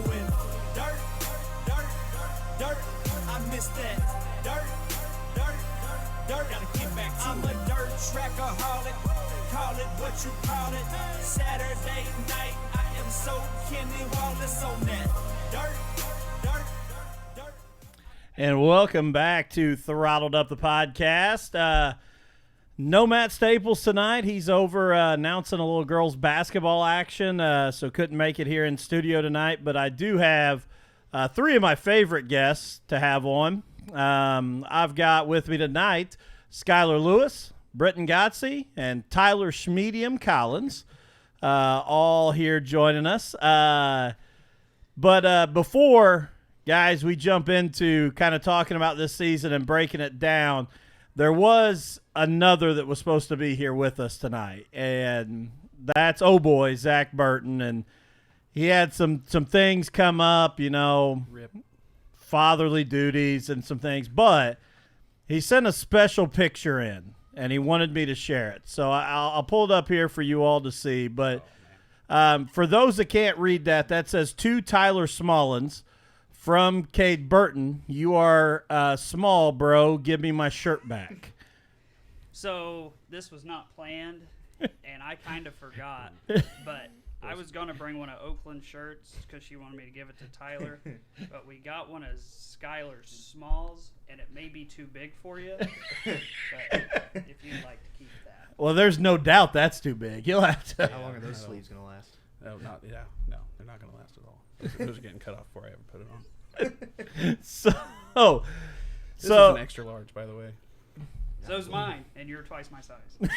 going dirt, dirt, dirt. I miss that dirt, dirt, dirt. Gotta get back to I'm a dirt trackaholic. Call it what you call it. Saturday night, I am so Kenny Wallace on that dirt, dirt, dirt. And welcome back to Throttled Up the Podcast. No Matt Staples tonight. He's over announcing a little girls basketball action, so couldn't make it here in studio tonight. But I do have three of my favorite guests to have on. I've got with me tonight Skyller Lewis, Britan Godsey, and Tyler Schmedium Collins, all here joining us. But before, guys, we jump into kind of talking about this season and breaking it down, there was another that was supposed to be here with us tonight, and that's boy Zach Burton, and he had some things come up, Rip. fatherly duties and some things, but he sent a special picture in, and he wanted me to share it. So I'll pull it up here for you all to see. But for those that can't read that says to Tyler Smallins from Cade Burton, you are small, bro. Give me my shirt back. So this was not planned, and I kind of forgot, but I was going to bring one of Oakland's shirts because she wanted me to give it to Tyler, but we got one of Skyller's smalls, and it may be too big for you, but if you'd like to keep that. Well, there's no doubt that's too big. You'll have to. How long are those sleeves going to last? No, no, they're not going to last at all. Those are getting cut off before I ever put it on. So This is an extra large, by the way. So's mine, and you're twice my size.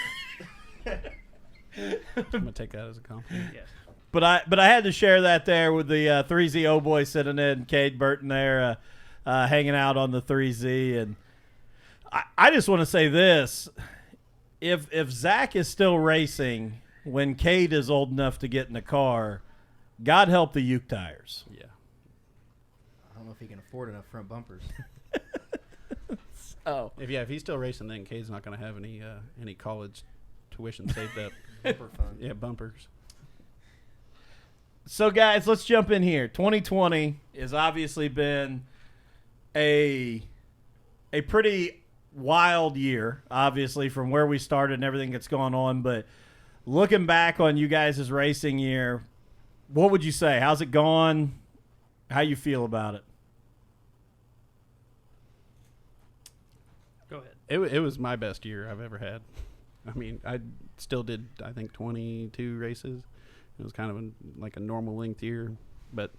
I'm going to take that as a compliment. Yes. But I had to share that there with the 3Z boy sitting in, Cade Burton there hanging out on the 3Z. And I just want to say this. If Zach is still racing when Cade is old enough to get in the car, God help the Uke tires. Yeah. I don't know if he can afford enough front bumpers. Oh. If he's still racing, then Cade's not going to have any college tuition saved up. Bumper fund. Yeah, bumpers. So, guys, let's jump in here. 2020 has obviously been a pretty wild year, obviously, from where we started and everything that's gone on. But looking back on you guys' racing year, what would you say? How's it gone? How you feel about it? Go ahead. It was my best year I've ever had. I mean, I still did, I think, 22 races. It was kind of like a normal length year, but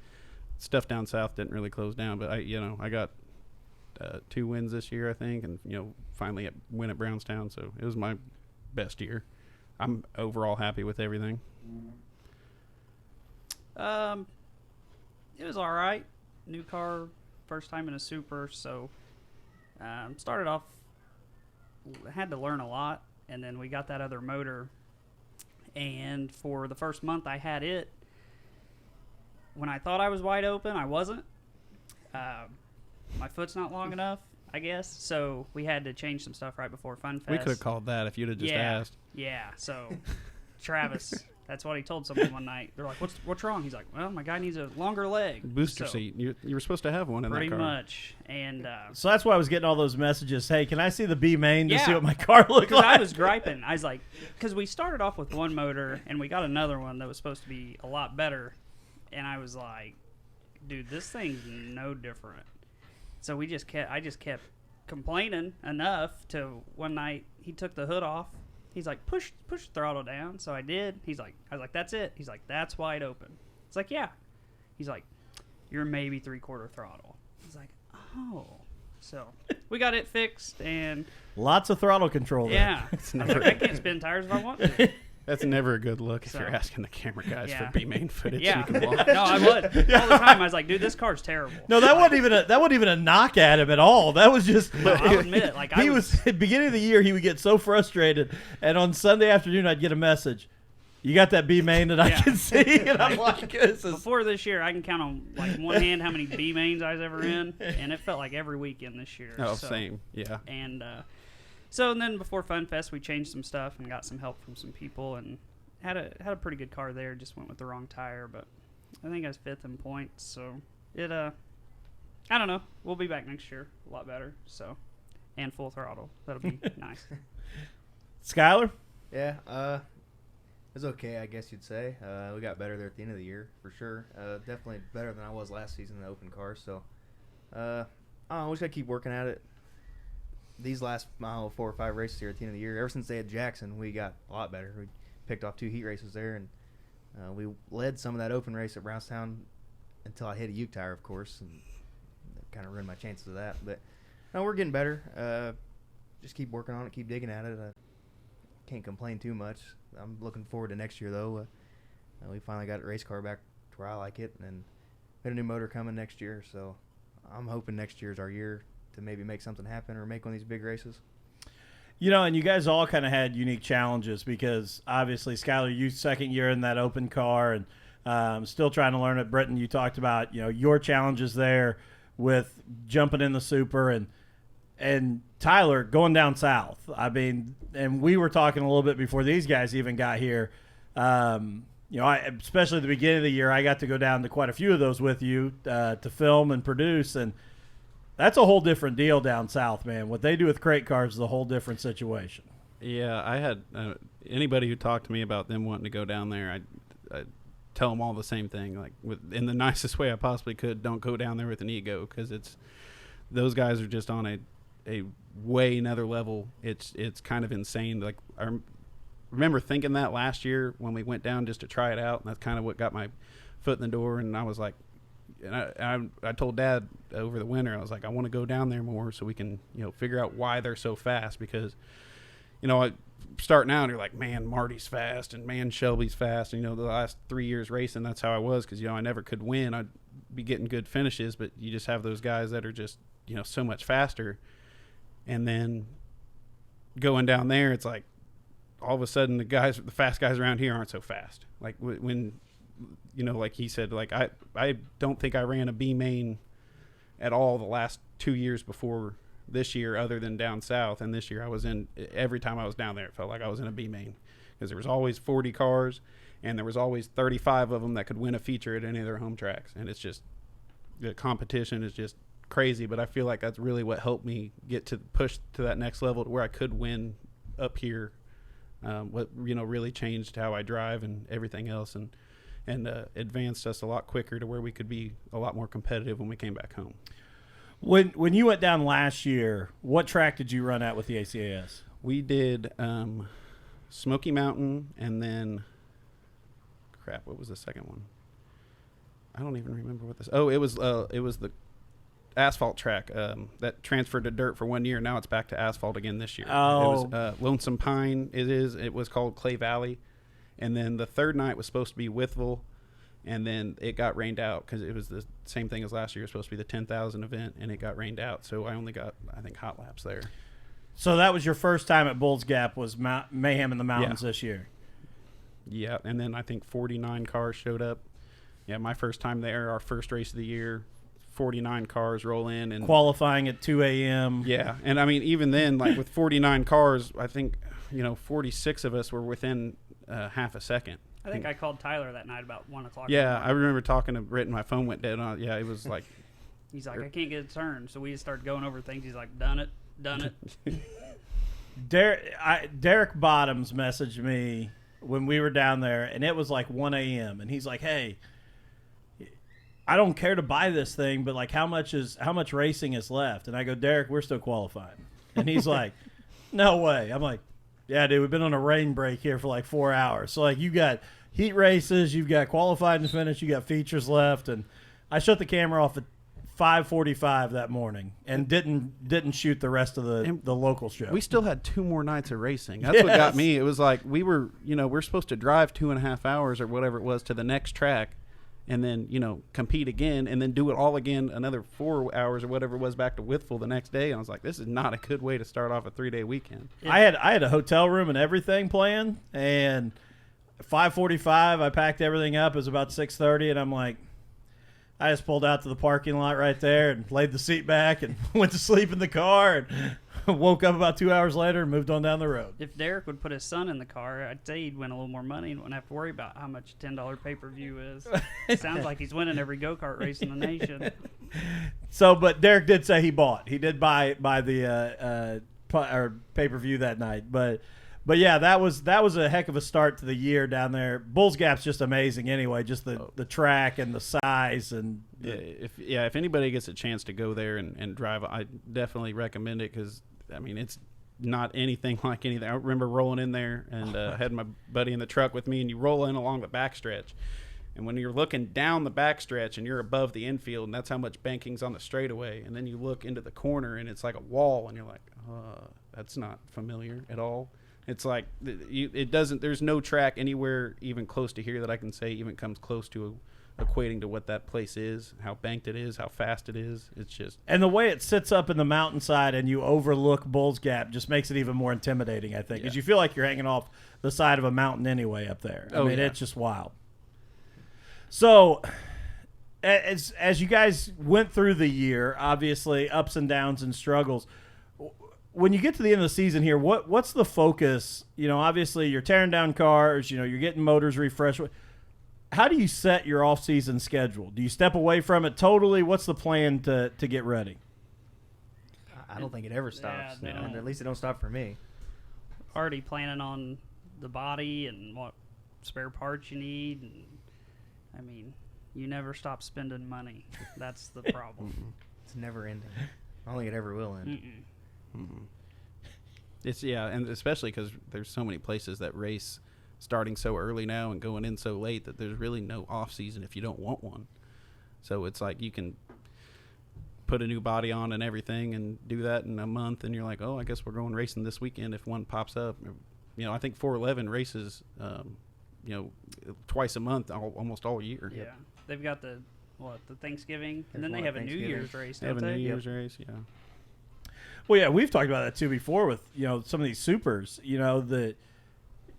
stuff down south didn't really close down. But I got 2 wins this year, I think, and finally win at Brownstown. So it was my best year. I'm overall happy with everything. It was all right. New car, first time in a super, so started off, had to learn a lot, and then we got that other motor, and for the first month I had it, when I thought I was wide open, I wasn't. My foot's not long enough, I guess, so we had to change some stuff right before Fun Fest. We could have called that if you'd have just asked. Yeah, so Travis, that's what he told someone one night. They're like, what's wrong? He's like, well, my guy needs a longer leg. Booster seat. You were supposed to have one in that car. Pretty much. And So that's why I was getting all those messages. Hey, can I see the B main to Yeah. see what my car looked because like? I was griping. I was like, because we started off with one motor and we got another one that was supposed to be a lot better. And I was like, dude, this thing's no different. So I just kept complaining enough to one night he took the hood off. He's like, push the throttle down. So I did. I was like, that's it. He's like, that's wide open. It's like, yeah. He's like, you're maybe 3/4 throttle. I was like, oh. So we got it fixed, and Lots of throttle control there. yeah. I was like, I can't spin tires if I want to. That's never a good look if So, you're asking the camera guys yeah. for B-main footage Yeah. so you can watch. No, I would. All the time. I was like, dude, this car's terrible. No, that wasn't even a knock at him at all. That was just. No, I'll admit it. Like, He was at the beginning of the year. He would get so frustrated, and on Sunday afternoon, I'd get a message. You got that B main that I Yeah. can see, and I'm like, this is. Before this year, I can count on like one hand how many B mains I was ever in, and it felt like every weekend this year. Oh, so, same. Yeah. And and then before Fun Fest, we changed some stuff and got some help from some people, and had a pretty good car there. Just went with the wrong tire, but I think I was 5th in points. So it I don't know. We'll be back next year, a lot better. So, and full throttle. That'll be nice. Skyller? Yeah, it was okay, I guess you'd say. We got better there at the end of the year, for sure. Definitely better than I was last season in the open cars. So, I don't know, we just got to keep working at it. These last 4 or 5 races here at the end of the year, ever since they had Jackson, we got a lot better. We picked off 2 heat races there, and we led some of that open race at Brownstown until I hit a Uke tire, of course, and that kind of ruined my chances of that. But, no, we're getting better. Just keep working on it, keep digging at it. Can't complain too much. I'm looking forward to next year, though. We finally got a race car back to where I like it, and got a new motor coming next year. So I'm hoping next year's our year to maybe make something happen or make one of these big races. You know, and you guys all kind of had unique challenges because obviously, Skyller, you second year in that open car and still trying to learn it. Britan, you talked about, your challenges there with jumping in the super and Tyler going down south. I mean, and we were talking a little bit before these guys even got here. Especially at the beginning of the year, I got to go down to quite a few of those with you to film and produce, and that's a whole different deal down south, man. What they do with crate cars is a whole different situation. Yeah, I had anybody who talked to me about them wanting to go down there, I tell them all the same thing, like in the nicest way I possibly could. Don't go down there with an ego, because those guys are just on a way another level. It's kind of insane. Like I remember thinking that last year when we went down just to try it out, and that's kind of what got my foot in the door. And I was like, and I told Dad over the winter, I was like, I want to go down there more so we can figure out why they're so fast, because starting out you're like, man, Marty's fast and man, Shelby's fast, and the last 3 years racing, that's how I was, because I never could win. I'd be getting good finishes, but you just have those guys that are just so much faster. And then going down there, it's like all of a sudden the fast guys around here aren't so fast. Like when, like he said, like I don't think I ran a B main at all the last 2 years before this year, other than down south. And this year every time I was down there, it felt like I was in a B main, because there was always 40 cars and there was always 35 of them that could win a feature at any of their home tracks. And it's just, the competition is just crazy, but I feel like that's really what helped me get to push to that next level to where I could win up here. What really changed how I drive and everything else, and advanced us a lot quicker to where we could be a lot more competitive when we came back home. When you went down last year, what track did you run at with the ACAS? We did Smoky Mountain, and then what was the second one? I don't even remember what this. Oh, it was the asphalt track that transferred to dirt for 1 year. Now it's back to asphalt again this year. Oh. It was Lonesome Pine. It was called Clay Valley. And then the third night was supposed to be Withville, and then it got rained out because it was the same thing as last year. It was supposed to be the 10,000 event, and it got rained out. So I only got, I think, hot laps there. So that was your first time at Bulls Gap, was Mayhem in the Mountains this year. Yeah, and then I think 49 cars showed up. Yeah, my first time there, our first race of the year. 49 cars roll in, and qualifying at 2 a.m. Yeah, and I mean, even then, like with 49 cars, I think 46 of us were within half a second. I think I called Tyler that night about 1 o'clock. Yeah, I remember talking to Britan. My phone went dead on. Yeah, it was like he's like, I can't get a turn, so we just started going over things. He's like, done it. Derek Bottoms messaged me when we were down there, and it was like 1 a.m. and he's like, hey, I don't care to buy this thing, but like how much racing is left? And I go, Derek, we're still qualifying. And he's like, no way. I'm like, yeah, dude, we've been on a rain break here for like 4 hours. So like you got heat races, you've got qualified and finish, you got features left. And I shut the camera off at 5:45 that morning and didn't shoot the rest of the local show. We still had 2 more nights of racing. That's what got me. It was like we're supposed to drive 2.5 hours or whatever it was to the next track, and then compete again, and then do it all again another 4 hours or whatever it was back to Withville the next day. And I was like, this is not a good way to start off a 3-day weekend. I had a hotel room and everything planned, and 5:45 I packed everything up. It was about 6:30, and I'm like, I just pulled out to the parking lot right there and laid the seat back and went to sleep in the car. And woke up about 2 hours later and moved on down the road. If Derek would put his son in the car, I'd say he'd win a little more money and wouldn't have to worry about how much a $10 pay-per-view is. Sounds like he's winning every go-kart race in the nation. So, but Derek did say he bought. He did buy the pay-per-view that night. But yeah, that was a heck of a start to the year down there. Bulls Gap's just amazing anyway, just the track and the size and if anybody gets a chance to go there and drive, I definitely recommend it because I mean it's not anything like anything. I remember rolling in there and had my buddy in the truck with me, and you roll in along the backstretch, and when you're looking down the backstretch and you're above the infield, and that's how much banking's on the straightaway, and then you look into the corner and it's like a wall, and you're like, that's not familiar at all. It's like it doesn't. There's no track anywhere even close to here that I can say even comes close to equating to what that place is, how banked it is, how fast it is. It's just and the way it sits up in the mountainside and you overlook Bulls Gap just makes it even more intimidating. I think because you feel like you're hanging off the side of a mountain anyway up there. I mean, it's just wild. So, as you guys went through the year, obviously ups and downs and struggles. When you get to the end of the season here, what's the focus? You know, obviously you're tearing down cars. You know, you're getting motors refreshed. How do you set your off-season schedule? Do you step away from it totally? What's the plan to get ready? I don't think it ever stops. Yeah, no. And at least it don't stop for me. Already planning on the body and what spare parts you need. And, I mean, you never stop spending money. That's the problem. It's never ending. I don't think it ever will end. Mm-hmm. It's and especially because there's so many places that race starting so early now and going in so late that there's really no off season if you don't want one. So it's like you can put a new body on and everything and do that in a month, and you're like, oh, I guess we're going racing this weekend if one pops up. You know, I think 411 races, twice a month, almost all year. Yeah, they've got the Thanksgiving, and then they one have a New Thanksgiving. Year's race. They have a don't New they? Year's race, yeah. Well, yeah, we've talked about that too before with, you know, some of these supers, you know, that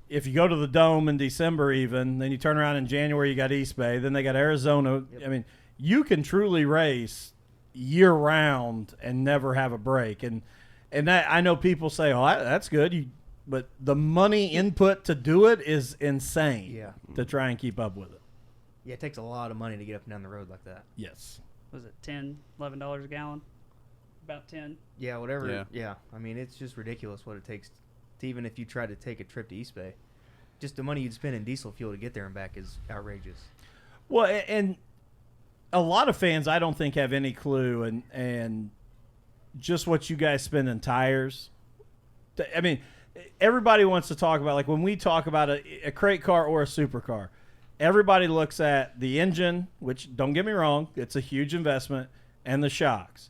if you go to the Dome in December even, then you turn around in January, you got East Bay, then they got Arizona. Yep. I mean, you can truly race year-round and never have a break. And that I know people say, oh, that's good, but the money input to do it is insane. Yeah. To try and keep up with it. Yeah, it takes a lot of money to get up and down the road like that. Yes. Was it $10, $11 a gallon? About 10. Yeah, whatever. Yeah. Yeah. I mean, it's just ridiculous what it takes to even if you try to take a trip to East Bay. Just the money you'd spend in diesel fuel to get there and back is outrageous. Well, and a lot of fans I don't think have any clue and just what you guys spend in tires. I mean, everybody wants to talk about, like when we talk about a crate car or a supercar, everybody looks at the engine, which don't get me wrong, it's a huge investment, and the shocks.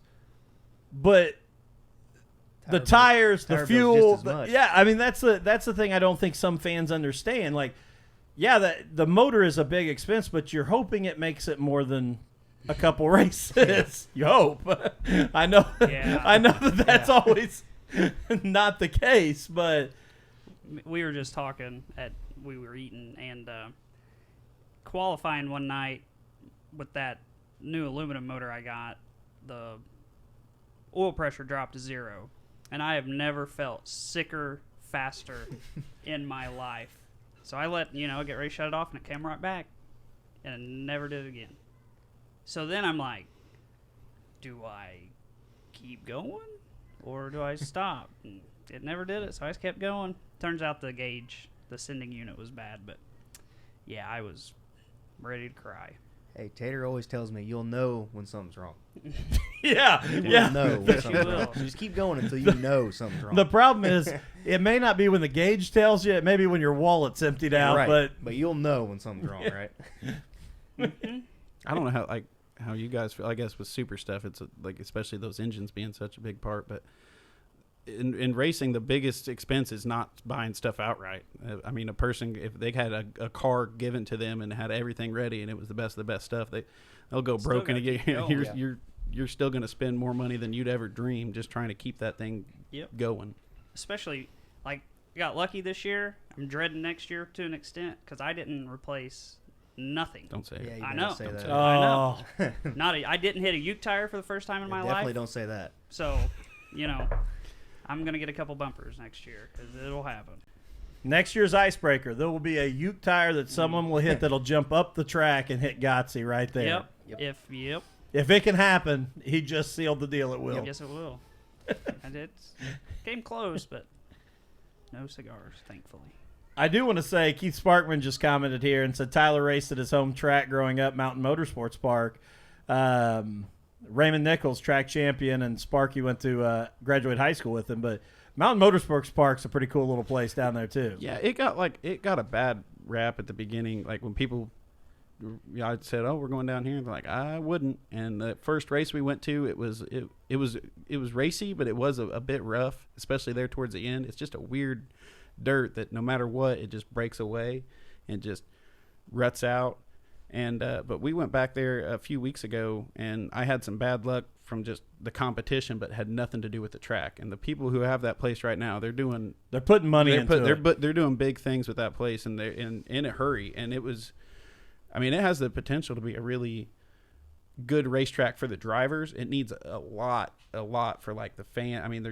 But the tires, the fuel, yeah, I mean that's the thing I don't think some fans understand. Like, yeah, the motor is a big expense, but you're hoping it makes it more than a couple races. You hope. I know. Yeah. I know that's always not the case, but We were just talking we were eating and qualifying one night with that new aluminum motor I got. The oil pressure dropped to 0, and I have never felt sicker, faster in my life. So I let get ready to shut it off, and it came right back, and I never did it again. So then I'm like, do I keep going or do I stop? And it never did it, so I just kept going. Turns out the sending unit was bad, but yeah, I was ready to cry. Hey, Tater always tells me you'll know when something's wrong. yeah. You'll know when something's will. wrong. So just keep going until you know something's wrong. The problem is it may not be when the gauge tells you, it may be when your wallet's emptied out, right. but you'll know when something's wrong, right? I don't know how you guys feel. I guess with super stuff, it's like especially those engines being such a big part. But in racing, the biggest expense is not buying stuff outright. I mean, a person, if they had a car given to them and had everything ready and it was the best of the best stuff, they'll go Still broken gotta again. keep going. You're still going to spend more money than you'd ever dream just trying to keep that thing going. Especially, like, I got lucky this year. I'm dreading next year to an extent because I didn't replace nothing. Don't say Yeah, it. you I never know. say that. I know. oh, I didn't hit a Uke tire for the first time in my Definitely life. don't say that. So, I'm going to get a couple bumpers next year because it'll happen. Next year's icebreaker, there will be a Uke tire that someone will hit that'll jump up the track and hit Godsey right there. Yep. If it can happen, he just sealed the deal. It will. Yes, it will. And it came close, but no cigars, thankfully. I do want to say Keith Sparkman just commented here and said Tyler raced at his home track growing up, Mountain Motorsports Park. Raymond Nichols, track champion, and Sparky went to graduate high school with him. But Mountain Motorsports Park's a pretty cool little place down there too. Yeah, it got a bad rap at the beginning. Like when people, I said, "Oh, we're going down here," and they're like, "I wouldn't." And the first race we went to, it was racy, but it was a bit rough, especially there towards the end. It's just a weird dirt that no matter what, it just breaks away and just ruts out. And but we went back there a few weeks ago, and I had some bad luck from just the competition, but had nothing to do with the track. And the people who have that place right now, they're putting money into it. They're doing big things with that place, and they're in a hurry. And it was, I mean, it has the potential to be a really good racetrack for the drivers. It needs a lot for like the fan. I mean,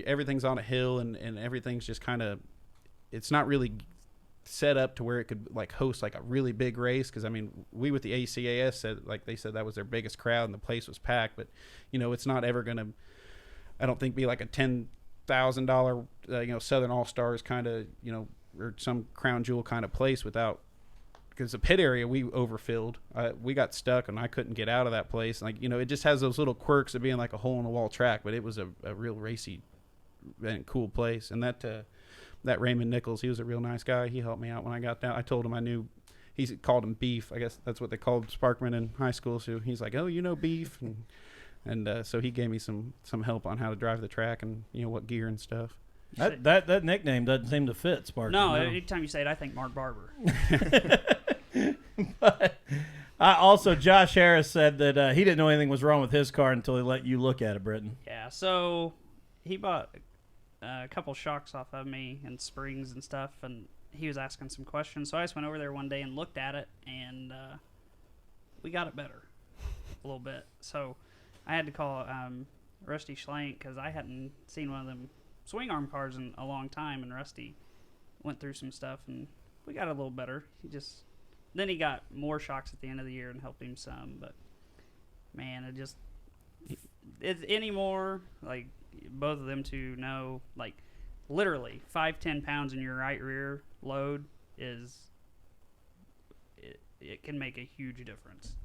everything's on a hill, and everything's just kind of, it's not really set up to where it could like host like a really big race. Because I mean, we with the ACAS said, like they said, that was their biggest crowd and the place was packed. But it's not ever gonna, I don't think, be like a $10,000 Southern All Stars kind of or some crown jewel kind of place without. Because the pit area we overfilled, we got stuck and I couldn't get out of that place. Like it just has those little quirks of being like a hole in the wall track, but it was a real racy and cool place. And that Raymond Nichols, he was a real nice guy. He helped me out when I got down. I told him I knew. He called him Beef. I guess that's what they called Sparkman in high school. So he's like, "Oh, Beef," and so he gave me some help on how to drive the track and what gear and stuff. That nickname doesn't seem to fit Sparkman. No, anytime you say it, I think Mark Barber. But also, Josh Harris said that he didn't know anything was wrong with his car until he let you look at it, Britan. Yeah, so he bought a couple shocks off of me and springs and stuff, and he was asking some questions. So I just went over there one day and looked at it, and we got it better a little bit. So I had to call Rusty Schlank because I hadn't seen one of them swing arm cars in a long time, and Rusty went through some stuff, and we got it a little better. Then he got more shocks at the end of the year and helped him some, but man, it's anymore, like both of them two know, like literally 5-10 pounds in your right rear load it can make a huge difference.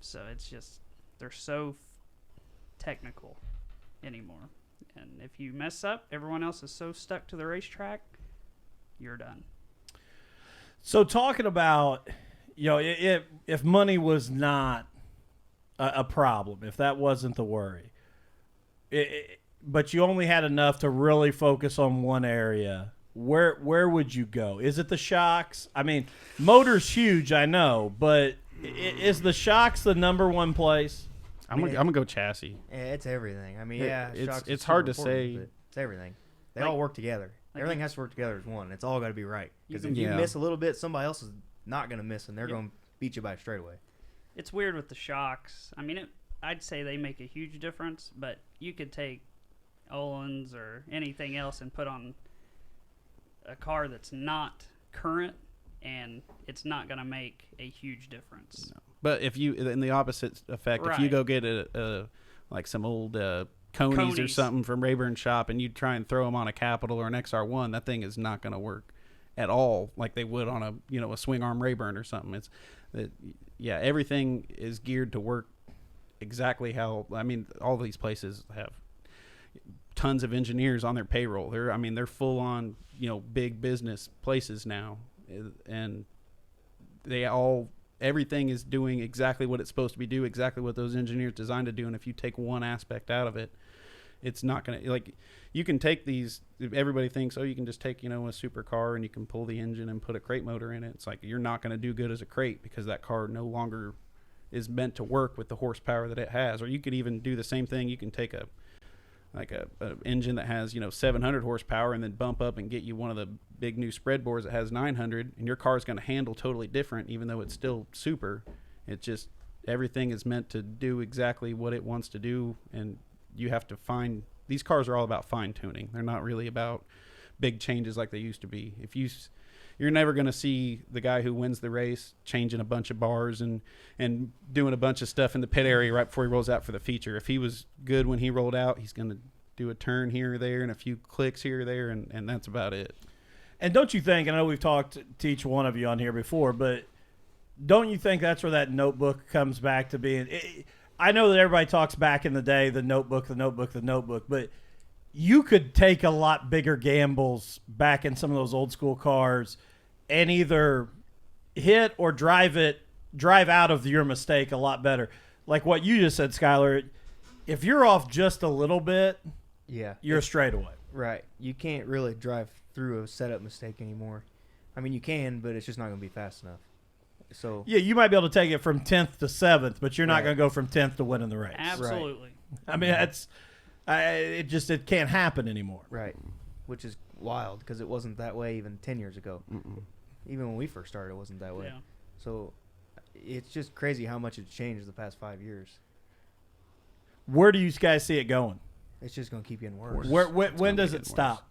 So it's just, they're so technical anymore. And if you mess up, everyone else is so stuck to the racetrack, you're done. So talking about, if money was not a problem, if that wasn't the worry, but you only had enough to really focus on one area, where would you go? Is it the shocks? I mean, motor's huge, I know, but is the shocks the number one place? I'm gonna go chassis. Yeah, it's everything. I mean, shocks it's is hard to super important, say. but it's everything. They all work together. Everything has to work together as one. It's all got to be right. Because if you miss a little bit, somebody else is not going to miss, and they're going to beat you by a straightaway. It's weird with the shocks. I mean, I'd say they make a huge difference, but you could take Olin's or anything else and put on a car that's not current, and it's not going to make a huge difference. No. But if you, in the opposite effect, if you go get like some old Conies or something from Rayburn's shop, and you try and throw them on a Capital or an XR1, that thing is not going to work at all like they would on a swing arm Rayburn or something. Everything is geared to work exactly how. I mean, all these places have tons of engineers on their payroll. They're full on big business places now, and everything is doing exactly what it's supposed to be doing, exactly what those engineers designed to do. And if you take one aspect out of it, it's not going to, like, you can take these, everybody thinks, you can just take, a supercar and you can pull the engine and put a crate motor in it. It's like, you're not going to do good as a crate because that car no longer is meant to work with the horsepower that it has. Or you could even do the same thing. You can take a engine that has 700 horsepower and then bump up and get you one of the big new spread boards that has 900, and your car is going to handle totally different even though it's still super. It's just everything is meant to do exactly what it wants to do, and you have to find these cars are all about fine tuning. They're not really about big changes like they used to be. You're never going to see the guy who wins the race changing a bunch of bars and doing a bunch of stuff in the pit area right before he rolls out for the feature. If he was good when he rolled out, he's going to do a turn here or there and a few clicks here or there, and that's about it. And don't you think, and I know we've talked to each one of you on here before, but don't you think that's where that notebook comes back to being? I know that everybody talks back in the day, the notebook, but you could take a lot bigger gambles back in some of those old school cars and either hit or drive out of your mistake a lot better. Like what you just said, Skyller, if you're off just a little bit, you're a straightaway. Right. You can't really drive through a setup mistake anymore. I mean, you can, but it's just not going to be fast enough. So yeah, you might be able to take it from 10th to 7th, but you're not going to go from 10th to winning the race. Absolutely. Right. I mean, it can't happen anymore. Right. Which is wild because it wasn't that way even 10 years ago. Mm-mm. Even when we first started, it wasn't that way. Yeah. So it's just crazy how much it's changed the past 5 years. Where do you guys see it going? It's just going to keep getting worse. When does it stop?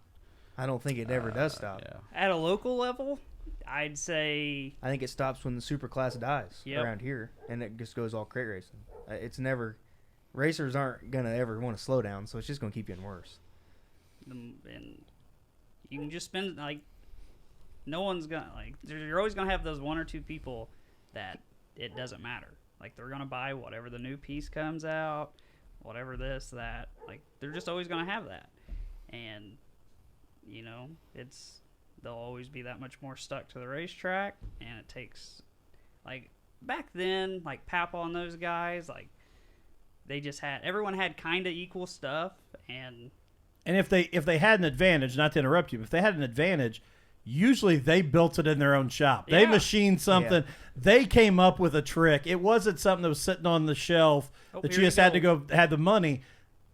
I don't think it ever does stop. Yeah. At a local level, I'd say I think it stops when the super class dies Yep. around here, and it just goes all crate racing. It's never – racers aren't going to ever want to slow down, so it's just going to keep getting worse. and you can just spend like no one's gonna like you're always gonna have those one or two people that it doesn't matter, like they're gonna buy whatever the new piece comes out, whatever this that, like they're just always gonna have that, and you know they'll always be that much more stuck to the racetrack, and it takes like back then like Papa and those guys, like they just had everyone had kind of equal stuff. And if they had an advantage, not to interrupt you, but if they had an advantage, usually they built it in their own shop. They machined something. Yeah. They came up with a trick. It wasn't something that was sitting on the shelf that you just had to go had the money.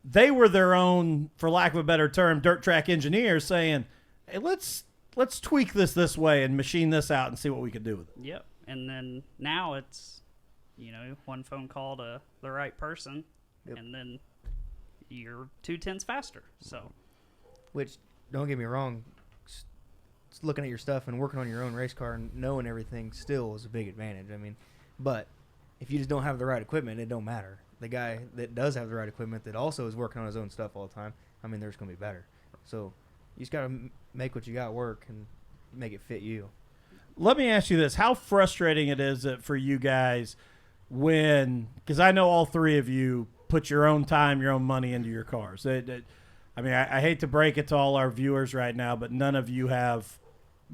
They were their own, for lack of a better term, dirt track engineers saying, hey, let's tweak this way and machine this out and see what we can do with it. Yep. And then now it's, one phone call to the right person, and then you're 2/10 faster. So, which, don't get me wrong, looking at your stuff and working on your own race car and knowing everything still is a big advantage. I mean, but if you just don't have the right equipment, it don't matter. The guy that does have the right equipment that also is working on his own stuff all the time, I mean, they're just going to be better. So you just got to make what you got work and make it fit you. Let me ask you this. How frustrating it is for you guys because I know all three of you put your own time, your own money into your cars. I hate to break it to all our viewers right now, but none of you have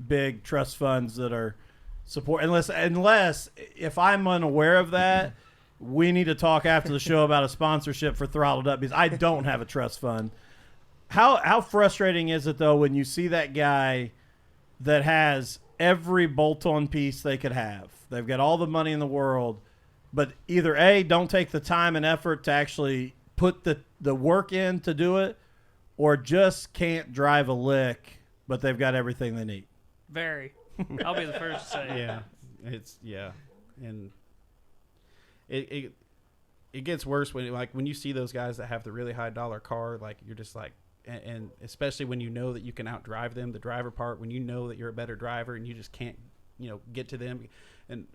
big trust funds that are support. Unless if I'm unaware of that, we need to talk after the show about a sponsorship for Throttled Up, because I don't have a trust fund. How frustrating is it, though, when you see that guy that has every bolt-on piece they could have? They've got all the money in the world, but either A, don't take the time and effort to actually put the work in to do it, or just can't drive a lick, but they've got everything they need. Very. I'll be the first to say. Yeah. And it gets worse when you see those guys that have the really high dollar car, like you're just like, and especially when you know that you can outdrive them, the driver part, when you know that you're a better driver and you just can't, get to them. And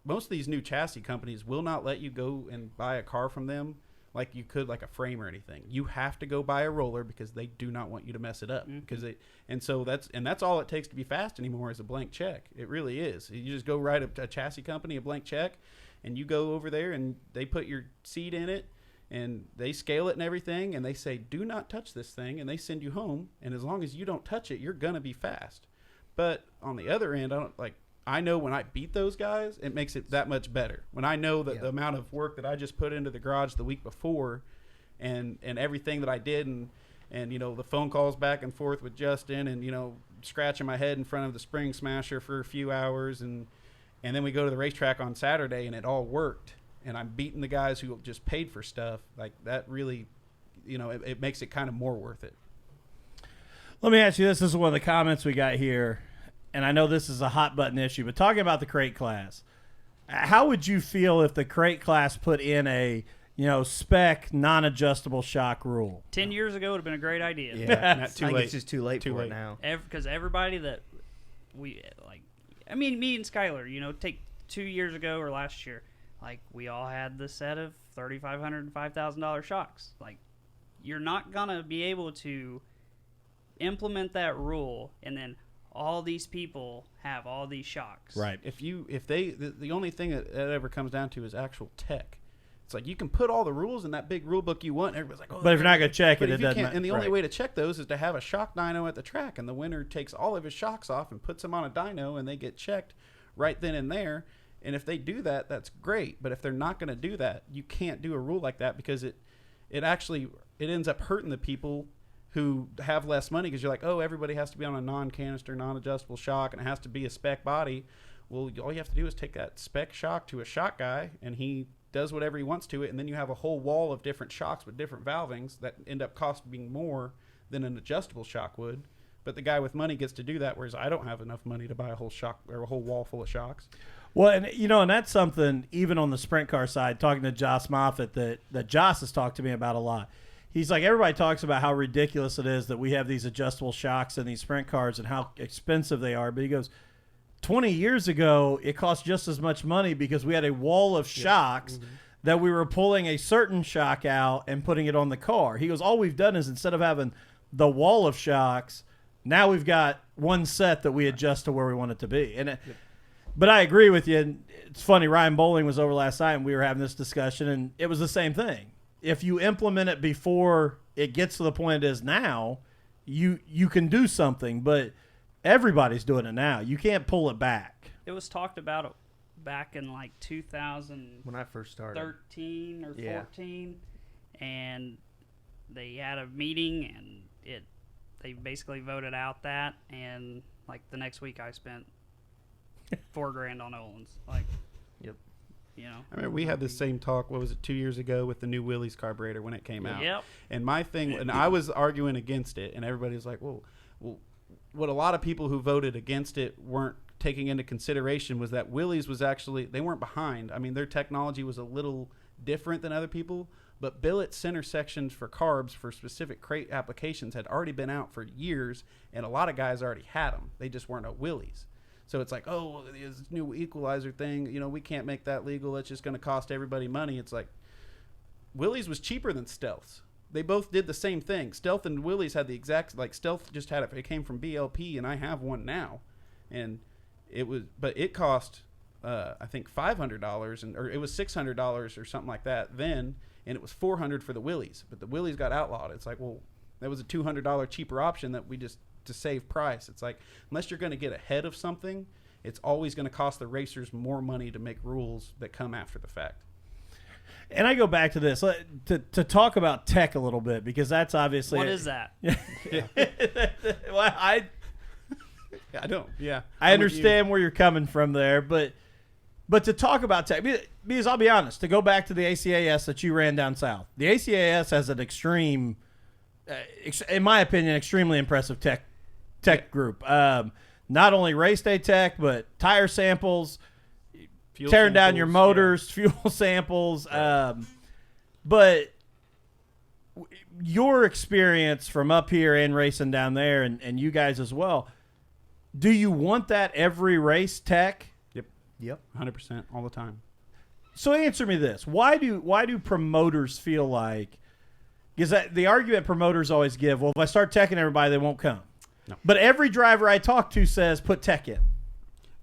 most of these new chassis companies will not let you go and buy a car from them like you could, like a frame or anything. You have to go buy a roller because they do not want you to mess it up. Mm-hmm. That's all it takes to be fast anymore is a blank check. It really is. You just go write a chassis company a blank check, and you go over there and they put your seat in it and they scale it and everything, and they say, do not touch this thing, and they send you home, and as long as you don't touch it, you're gonna be fast. But on the other end, I know when I beat those guys, it makes it that much better. When I know that the amount of work that I just put into the garage the week before, and everything that I did, and the phone calls back and forth with Justin, and scratching my head in front of the spring smasher for a few hours, and then we go to the racetrack on Saturday and it all worked, and I'm beating the guys who just paid for stuff, like that really, it makes it kind of more worth it. Let me ask you this. This is one of the comments we got here, and I know this is a hot button issue, but talking about the crate class, how would you feel if the crate class put in a spec non-adjustable shock rule. 10 years ago would have been a great idea. Yeah, Not I too think late. it's just too late Too for late. it now. Because everybody that we like, I mean, me and Skyller, take 2 years ago or last year, like we all had the set of $3,500 and $5,000 shocks. Like, you're not gonna be able to implement that rule and then all these people have all these shocks. Right. The only thing that ever comes down to is actual tech. It's like you can put all the rules in that big rule book you want. And everybody's like, oh, But if you're not going to check but it, if it you doesn't can't, matter. and the only Right. way to check those is to have a shock dyno at the track, and the winner takes all of his shocks off and puts them on a dyno, and they get checked right then and there. And if they do that, that's great. But if they're not going to do that, you can't do a rule like that because it ends up hurting the people who have less money because you're like, oh, everybody has to be on a non-canister, non-adjustable shock, and it has to be a spec body. Well, all you have to do is take that spec shock to a shock guy, and he does whatever he wants to it, and then you have a whole wall of different shocks with different valvings that end up costing more than an adjustable shock would. But the guy with money gets to do that, whereas I don't have enough money to buy a whole shock or a whole wall full of shocks. Well, and that's something, even on the sprint car side, talking to Joss Moffitt, that Joss has talked to me about a lot. He's like, everybody talks about how ridiculous it is that we have these adjustable shocks in these sprint cars and how expensive they are. But he goes, 20 years ago, it cost just as much money because we had a wall of shocks that we were pulling a certain shock out and putting it on the car. He goes, all we've done is instead of having the wall of shocks, now we've got one set that we adjust to where we want it to be. But I agree with you. And it's funny, Ryan Bowling was over last night and we were having this discussion, and it was the same thing. If you implement it before it gets to the point it is now, you can do something, but everybody's doing it now. You can't pull it back. It was talked about back in like 2013 When I first started. or Yeah. 14, and they had a meeting and they basically voted out that, and like the next week I spent $4,000 on Olin's. Like, Yep. I remember we had the same talk, 2 years ago with the new Willys carburetor when it came out. Yep. And my thing, and I was arguing against it, and everybody was like, well, what a lot of people who voted against it weren't taking into consideration was that Willys was actually, they weren't behind. I mean, their technology was a little different than other people, but billet center sections for carbs for specific crate applications had already been out for years, and a lot of guys already had them. They just weren't at Willys. So it's like, oh, this new equalizer thing, we can't make that legal. It's just going to cost everybody money. It's like, Willys was cheaper than Stealth's. They both did the same thing. Stealth and Willys had the exact, like Stealth just had it came from BLP, and I have one now. And but it cost, I think $500, or it was $600 or something like that then, and it was $400 for the Willys. But the Willys got outlawed. It's like, well, that was a $200 cheaper option that we just, to save price. It's like, unless you're going to get ahead of something, it's always going to cost the racers more money to make rules that come after the fact. And I go back to this to talk about tech a little bit, because that's obviously What is that? Well, I don't. Yeah, I understand where you're coming from there, but to talk about tech, because I'll be honest, to go back to the ACAS that you ran down south, the ACAS has an extreme, in my opinion, extremely impressive tech group. Not only race day tech, but tire samples, Fuel tearing down samples, your motors, fuel samples. But your experience from up here and racing down there, and you guys as well, do you want that every race tech? Yep. 100% all the time. So answer me this: why do promoters feel like? Because the argument promoters always give, well, if I start teching everybody, they won't come. No. But every driver I talk to says put tech in.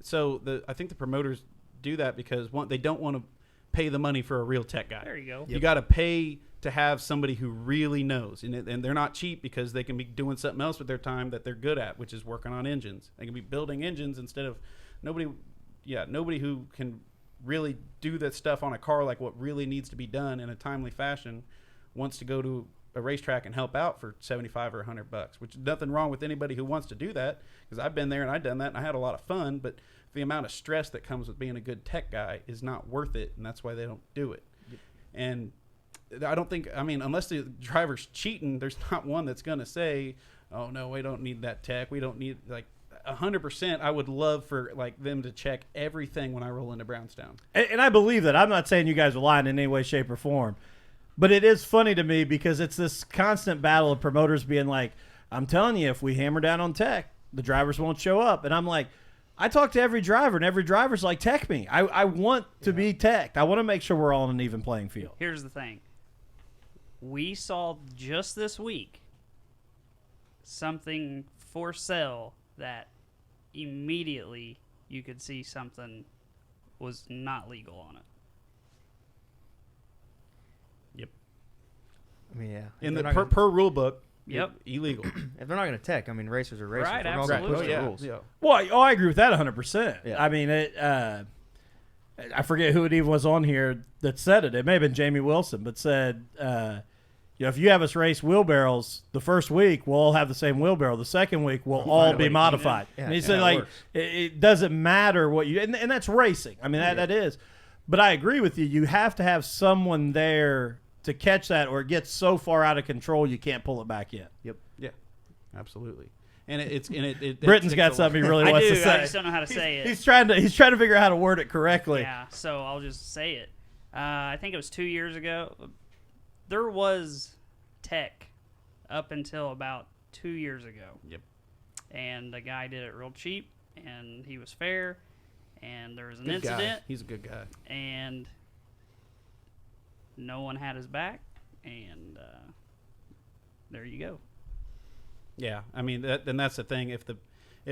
So I think the promoters do that because they don't want to pay the money for a real tech guy. There you go. You got to pay to have somebody who really knows, and they're not cheap because they can be doing something else with their time that they're good at, which is working on engines. They can be building engines instead of nobody who can really do that stuff on a car, like what really needs to be done in a timely fashion, wants to go to a racetrack and help out for $75 or $100, which is nothing wrong with anybody who wants to do that, because I've been there and I've done that and I had a lot of fun, but the amount of stress that comes with being a good tech guy is not worth it, and that's why they don't do it. And I don't think, unless the driver's cheating, there's not one that's going to say, oh no, we don't need that tech. We don't need, 100%. I would love for them to check everything when I roll into Brownstown. And I believe that. I'm not saying you guys are lying in any way, shape, or form. But it is funny to me because it's this constant battle of promoters being like, I'm telling you, if we hammer down on tech, the drivers won't show up. And I'm like, I talk to every driver, and every driver's like, tech me. I want to be teched. I want to make sure we're all on an even playing field. Here's the thing. We saw just this week something for sale that immediately you could see something was not legal on it. Yep. I mean, yeah. In They're the not per rule book, Yep. illegal. if they're not going to tech, I mean, racers are racers. Right, We're gonna absolutely. push the rules. Yeah. Well, I agree with that 100%. Yeah. I mean, I forget who it even was on here that said it. It may have been Jamie Wilson, but said, if you have us race wheelbarrows, the first week we'll all have the same wheelbarrow. The second week we'll all be modified. Yeah, and he yeah, said, it like, works. it doesn't matter what you, and that's racing. I mean, that is. But I agree with you. You have to have someone there to catch that, or it gets so far out of control you can't pull it back in. Yep. Yeah, absolutely. And it Britan's takes got a something he lot. really I wants do. to say. I just don't know how to say it. He's trying to figure out how to word it correctly. Yeah, so I'll just say it. I think it was 2 years ago. There was tech up until about 2 years ago. Yep. And the guy did it real cheap, and he was fair, and there was an Good guy. incident, He's a good guy. and no one had his back, and there you go. Yeah, I mean, that's the thing. If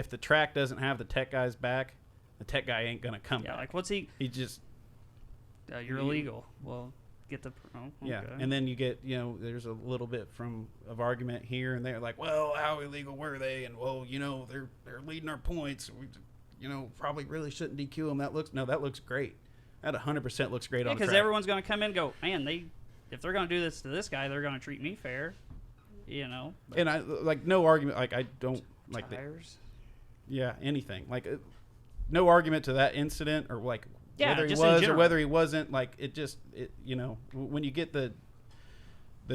the track doesn't have the tech guy's back, the tech guy ain't gonna come Yeah, back. like, what's he? He just You're illegal. Well, get the. Oh, okay. yeah, and then you get there's a little bit of argument here and there, like, well, how illegal were they? And well, they're leading our points. We, probably really shouldn't DQ them. That looks great. That 100% looks great on because track. everyone's going to come in and go, man, if they're going to do this to this guy, they're going to treat me fair, But And I like no argument. Like I don't like the, tires. yeah, anything like no argument to that incident or like Yeah, whether he just in was or general. whether he wasn't. Like it just when you get the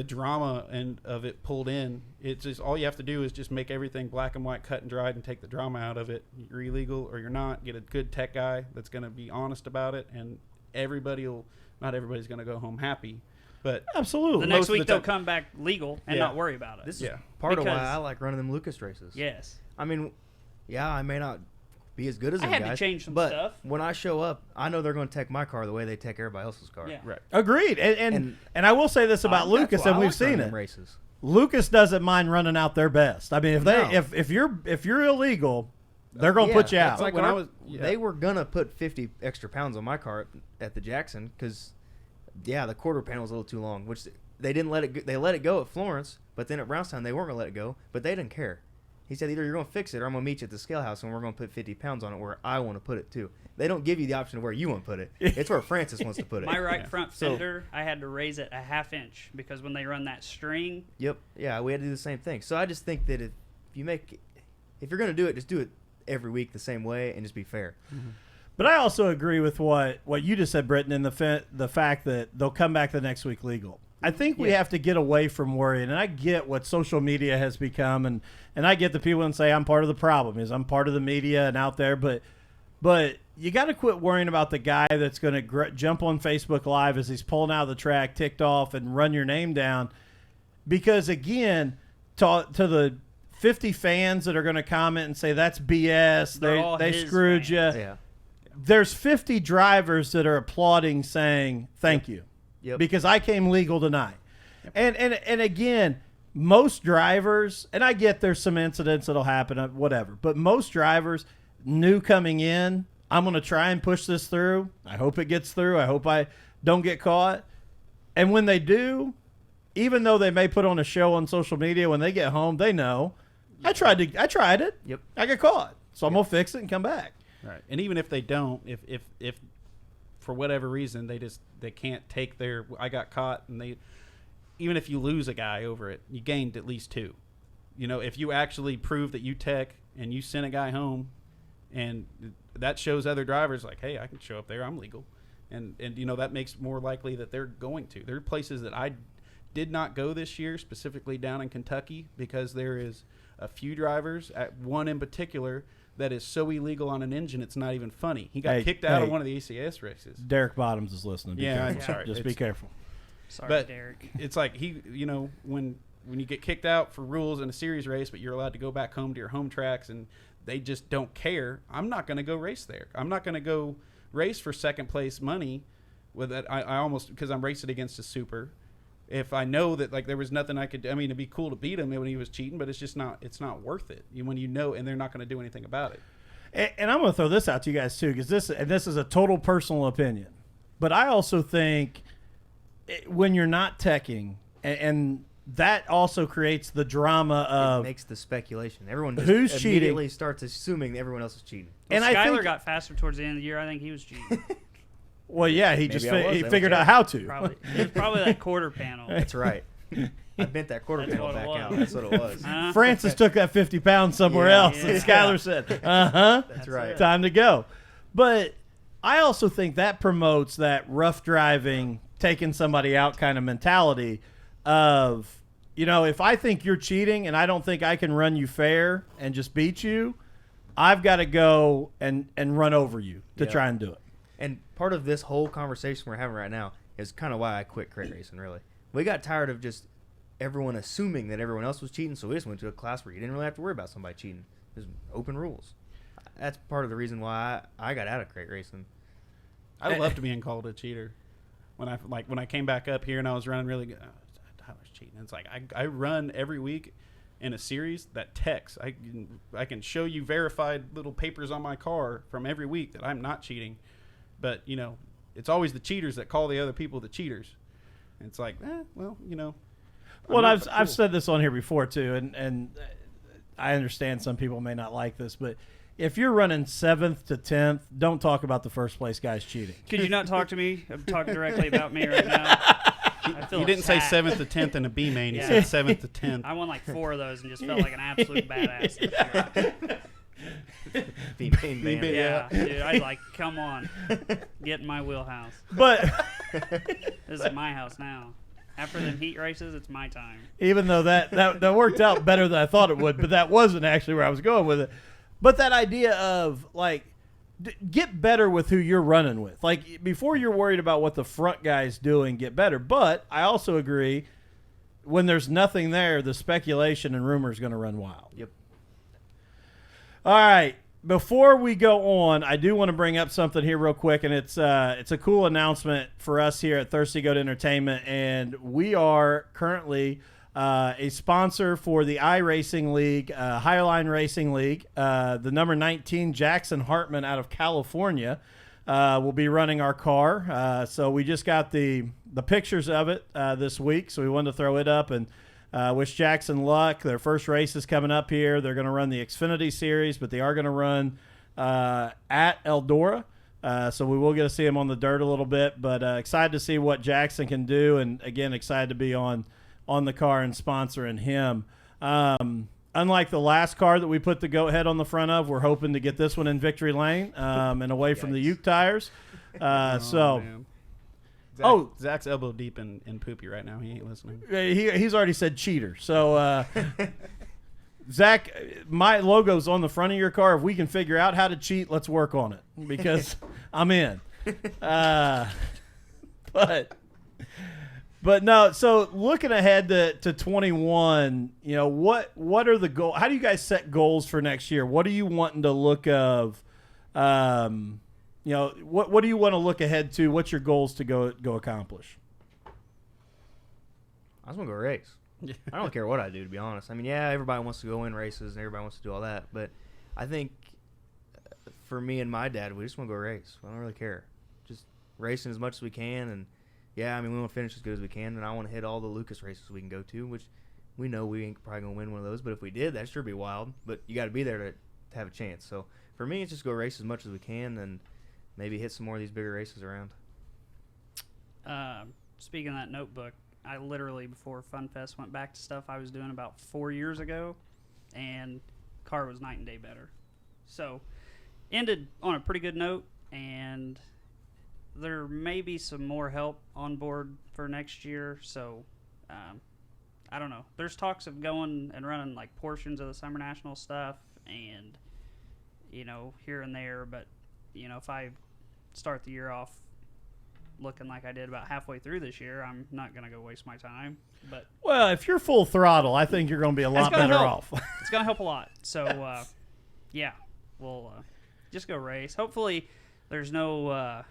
drama and of it pulled in, it's just all you have to do is just make everything black and white, cut and dried, and take the drama out of it. You're illegal or you're not. Get a good tech guy that's going to be honest about it, and not everybody's going to go home happy, but Absolutely. The most next of week the they'll time- come back legal and Yeah. not worry about it. This Yeah. is part of why Because- I like running them Lucas races. Yes. I mean, yeah, I may not be as good as I them had to guys, change some but stuff. when I show up, I know they're going to tech my car the way they tech everybody else's car. Yeah. right. Agreed. And I will say this about That's Lucas, why and I we've like running seen them it. races. Lucas doesn't mind running out their best. I mean, if they No. if you're illegal, they're gonna put you Yeah, out. it's like When I our- was- yeah. they were gonna put 50 extra pounds on my car at the Jackson because, the quarter panel was a little too long, which they didn't let it. They let it go at Florence, but then at Brownstown they weren't gonna let it go, but they didn't care. He said either you're gonna fix it or I'm gonna meet you at the scale house and we're gonna put 50 pounds on it where I want to put it too. They don't give you the option of where you want to put it. It's where Francis wants to put it. My right Yeah. front So- fender, I had to raise it a half inch because when they run that string, Yep. Yeah, we had to do the same thing. So I just think that if you're gonna do it, just do it every week the same way and just be fair. But I also agree with what you just said, Britain, and the fact that they'll come back the next week legal. I think we have to get away from worrying, and I get what social media has become, and I get the people and say I'm part of the problem, is I'm part of the media and out there, but you got to quit worrying about the guy that's going to jump on Facebook Live as he's pulling out of the track, ticked off, and run your name down, because again, to the 50 fans that are going to comment and say that's BS, They're all they his screwed you. Yeah. There's 50 drivers that are applauding, saying thank you. Yep. Because I came legal tonight. And again, most drivers, and I get there's some incidents that'll happen, whatever, but most drivers new coming in, I'm going to try and push this through. I hope it gets through. I hope I don't get caught. And when they do, even though they may put on a show on social media, when they get home, they know I tried it. Yep. I got caught. So I'm going to fix it and come back. Right. And even if they don't, if for whatever reason they can't take their I got caught, and even if you lose a guy over it, you gained at least two. If you actually prove that you tech and you send a guy home, and that shows other drivers like, hey, I can show up there, I'm legal, and that makes more likely that they're going to. There are places that I did not go this year, specifically down in Kentucky, because there is a few drivers, at one in particular, that is so illegal on an engine it's not even funny. He got kicked out of one of the ACS races. Derek Bottoms is listening. Be Yeah, careful. I'm sorry. Just be careful. Sorry, but Derek. it's like when you get kicked out for rules in a series race, but you're allowed to go back home to your home tracks, and they just don't care. I'm not going to go race there. I'm not going to go race for second place money with that. I almost, because I'm racing against a super. If I know that like there was nothing I could, I mean, it'd be cool to beat him when he was cheating, but it's not worth it when and they're not going to do anything about it. And I'm going to throw this out to you guys too, because this is a total personal opinion, but I also think when you're not teching and that also creates the drama of it makes the speculation. Everyone just who's cheating. immediately starts assuming that everyone else is cheating. Well, And I Skyller think- got faster towards the end of the year. I think he was cheating. Well, yeah, he Maybe just I was, he I figured don't out how to. Probably. It was probably that quarter panel. That's right. I bent that quarter That's panel what it back was. out. That's what it was. Huh? Francis took that 50 pounds somewhere Yeah. else, and Yeah. Skyler said, "Uh-huh, That's right. time to go." But I also think that promotes that rough driving, taking somebody out kind of mentality of, if I think you're cheating and I don't think I can run you fair and just beat you, I've got to go and run over you to Yeah. try and do it. And part of this whole conversation we're having right now is kind of why I quit crate racing, really. We got tired of just everyone assuming that everyone else was cheating, so we just went to a class where you didn't really have to worry about somebody cheating. There's open rules. That's part of the reason why I got out of crate racing. I loved being called a cheater. When I came back up here and I was running really good, Tyler's cheating. It's like I run every week in a series that text. I can show you verified little papers on my car from every week that I'm not cheating. But it's always the cheaters that call the other people the cheaters. And it's like, well. Well, I'm I've not cool. said this on here before too, and I understand some people may not like this, but if you're running 7th to 10th, don't talk about the first place guys cheating. Could you not talk to me? I'm talking directly about me right now. I feel You didn't say attacked. 7th to 10th in a B main. You Yeah. said 7th to 10th. I won like 4 of those and just felt like an absolute badass this year. Main man. Yeah, dude, I'd like, come on, get in my wheelhouse. But This is my house now. After them heat races, it's my time. even though that worked out better than I thought it would, but that wasn't actually where I was going with it. But that idea of like get better with who you're running with. Like before you're worried about what the front guy's doing, get better. But I also agree when there's nothing there, the speculation and rumor is going to run wild. Yep. All right. Before we go on, I do want to bring up something here real quick, and it's a cool announcement for us here at Thirsty Goat Entertainment, and we are currently a sponsor for the iRacing League, Highline Racing League. The number 19 Jackson Hartman out of California will be running our car. So we just got the pictures of it this week, so we wanted to throw it up and wish Jackson luck. Their first race is coming up here. They're going to run the Xfinity Series, but they are going to run at Eldora. So we will get to see them on the dirt a little bit, but excited to see what Jackson can do, and again, excited to be on the car and sponsoring him. Unlike the last car that we put the goat head on the front of, we're hoping to get this one in victory lane and away from the Uke tires. Man. Zach's elbow deep in poopy right now. He ain't listening. He's already said cheater. So, Zach, my logo's on the front of your car. If we can figure out how to cheat, let's work on it because I'm in. But no. So looking ahead to 21, what are the goals? How do you guys set goals for next year? What are you wanting to look of? What do you want to look ahead to? What's your goals to go accomplish? I just want to go race. I don't care what I do, to be honest. I mean, yeah, everybody wants to go win races and everybody wants to do all that, but I think for me and my dad, we just want to go race. I don't really care. Just racing as much as we can, and yeah, I mean, we want to finish as good as we can, and I want to hit all the Lucas races we can go to, which we know we ain't probably going to win one of those, but if we did, that'd sure be wild, but you got to be there to have a chance. So for me, it's just go race as much as we can and maybe hit some more of these bigger races around. Speaking of that notebook, I literally, before FunFest, went back to stuff I was doing about 4 years ago, and car was night and day better. So, ended on a pretty good note, and there may be some more help on board for next year. So, I don't know. There's talks of going and running like portions of the Summer National stuff, and here and there. But if I start the year off looking like I did about halfway through this year, I'm not going to go waste my time. But Well, if you're full throttle, I think you're going to be a lot gonna better help. off. it's going to help a lot. So, yeah, we'll just go race. Hopefully there's no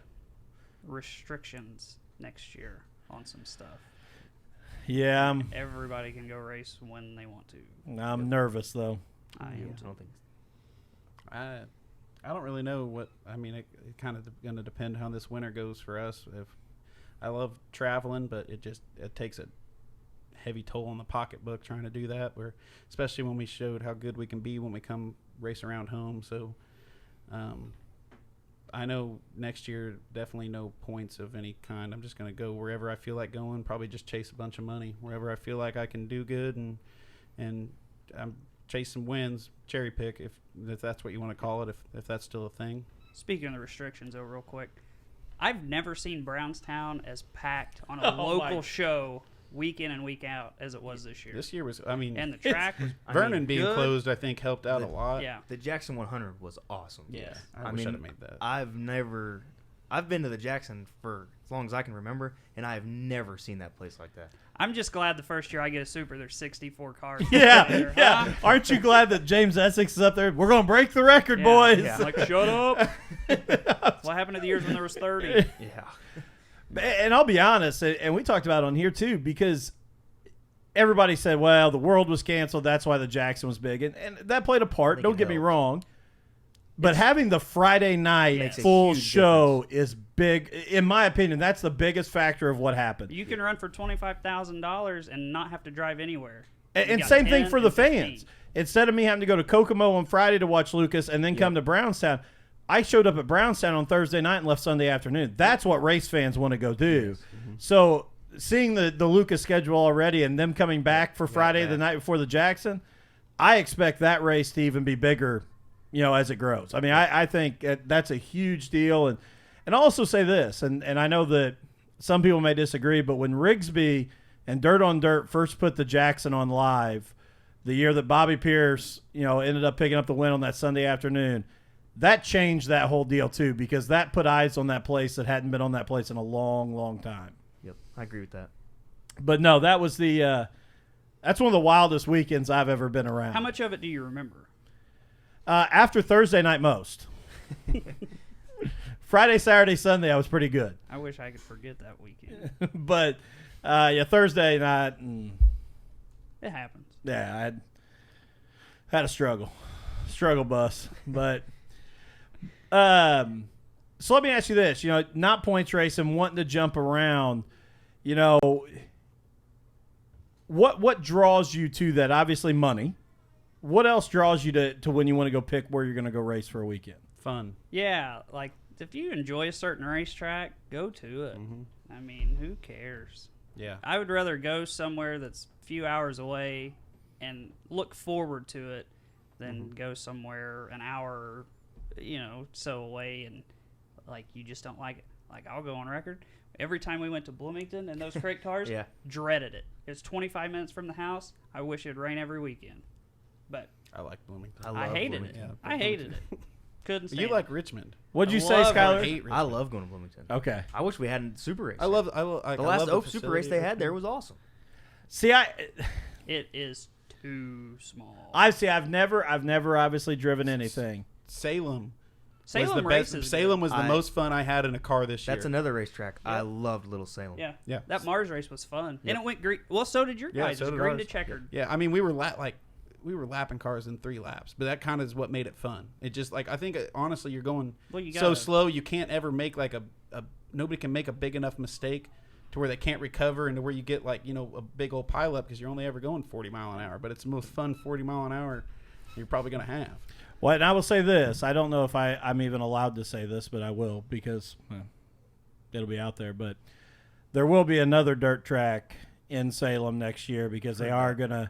restrictions next year on some stuff. Yeah, Everybody can go race when they want to. I'm nervous, though. I am. I don't think. I don't really know what. I mean, it kind of going to depend how this winter goes for us. If I love traveling, but it takes a heavy toll on the pocketbook trying to do that. Where especially when we showed how good we can be when we come race around home. So, I know next year definitely no points of any kind. I'm just going to go wherever I feel like going. Probably just chase a bunch of money wherever I feel like I can do good and I'm chasing wins, cherry pick if that's what you want to call it. If that's still a thing. Speaking of the restrictions, though, real quick, I've never seen Brownstown as packed on a Oh, my. local show week in and week out as it was this year. This year was. I mean, And the track was Vernon being good. closed, I think, helped out a lot. Yeah. The Jackson 100 was awesome. Yeah. I I wish mean, I'd have made that. I've been to the Jackson for as long as I can remember, and I have never seen that place like that. I'm just glad the first year I get a Super, there's 64 cars. Yeah, there, yeah. huh? Aren't you glad that James Essex is up there? We're going to break the record, Yeah, boys. yeah. Like, shut up. What happened to the years when there was 30? Yeah. And I'll be honest, and we talked about it on here too, because everybody said, well, the world was canceled. That's why the Jackson was big. And that played a part. think Don't it get me helped. wrong. But having the Friday night Makes a full huge show is big. In my opinion, that's the biggest factor of what happened. You can run for $25,000 and not have to drive anywhere. And, You and got same thing 10 for the and 15. fans. Instead of me having to go to Kokomo on Friday to watch Lucas and then come to Brownstown, I showed up at Brownstown on Thursday night and left Sunday afternoon. That's what race fans want to go do. So seeing the Lucas schedule already and them coming back for Friday the night before the Jackson, I expect that race to even be bigger, as it grows. I mean, I think that's a huge deal. And I'll also say this, and I know that some people may disagree, but when Rigsby and Dirt on Dirt first put the Jackson on live, the year that Bobby Pierce, ended up picking up the win on that Sunday afternoon, that changed that whole deal too, because that put eyes on that place that hadn't been on that place in a long, long time. Yep. I agree with that. But no, that was that's one of the wildest weekends I've ever been around. How much of it do you remember? After Thursday night, most. Friday, Saturday, Sunday, I was pretty good. I wish I could forget that weekend. But Thursday night, It happens. I had a struggle bus. But so let me ask you this: not points racing, wanting to jump around. What draws you to that? Obviously, money. What else draws you to when you want to go pick where you're going to go race for a weekend? Fun. Yeah, like if you enjoy a certain racetrack, go to it. I mean, who cares? Yeah. I would rather go somewhere that's a few hours away and look forward to it than go somewhere an hour, so away and like you just don't like it. Like I'll go on record. Every time we went to Bloomington and those crate cars, Yeah. dreaded it. It's 25 minutes from the house. I wish it'd rain every weekend. But I like Bloomington. I I love hated Bloomington. it. Yeah, I hated it. Couldn't stand You it. like Richmond. What'd you I say, love I Skyler? hate I Richmond. love going to Bloomington. Okay. I wish we hadn't super race. I love the last love Oak super race facility they of had there Richmond. was awesome. See, It is too small. I've never obviously driven anything. Salem. Salem was the race best. is Salem was the I- most fun I had in a car this year. That's another racetrack. I Yep. loved Little Salem. Yeah. Yeah. That Mars race was fun. Yep. And it went green. Well, so did your Yeah, guys. so It's did green ours. to checkered. Yeah, I mean we were lapping cars in 3 laps, but that kind of is what made it fun. It just I think honestly you're going Well, you so gotta- slow you can't ever make like a nobody can make a big enough mistake to where they can't recover and to where you get a big old pile up because you're only ever going 40 mile an hour. But it's the most fun 40 mile an hour you're probably going to have. Well, and I will say this. I don't know if I'm even allowed to say this, but I will because it'll be out there. But there will be another dirt track in Salem next year because they are gonna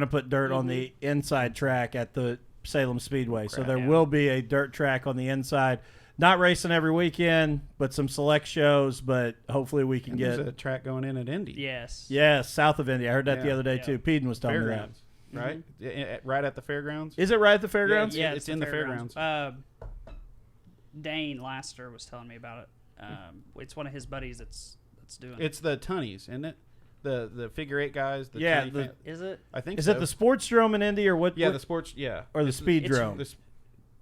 put dirt on the inside track at the Salem Speedway. So there will be a dirt track on the inside. Not racing every weekend, but some select shows. But hopefully we can And get there's a track going in at Indy. Yes. south of Indy. I heard that the Yeah. other day Yeah. too. Peden was telling me that. Fairgrounds, right? Right at the fairgrounds. Is it right at the fairgrounds? Yeah, it's in the fairgrounds. Dane Laster was telling me about it. It's one of his buddies that's doing it. It's the Tunnies, isn't it? The figure 8 guys. The Yeah, Tunny fan- Is it? I think Is so. it the Sportsdrome in Indy or what? Yeah, what- the sports. Yeah, or the It's Speedrome?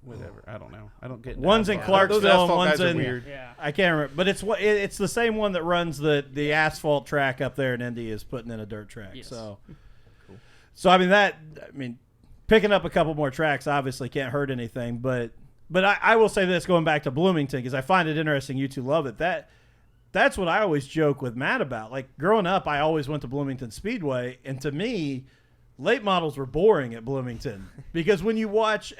Whatever. I don't know. I don't get. One's in asphalt. Clarksville Those asphalt and one's guys are in- weird. Yeah. I can't remember, but it's the same one that runs the asphalt track up there in Indy is putting in a dirt track. Yes. So, so I mean, picking up a couple more tracks obviously can't hurt anything. But I will say this, going back to Bloomington, because I find it interesting. You two love it. That's what I always joke with Matt about. Like growing up, I always went to Bloomington Speedway, and to me, late models were boring at Bloomington because when you watch,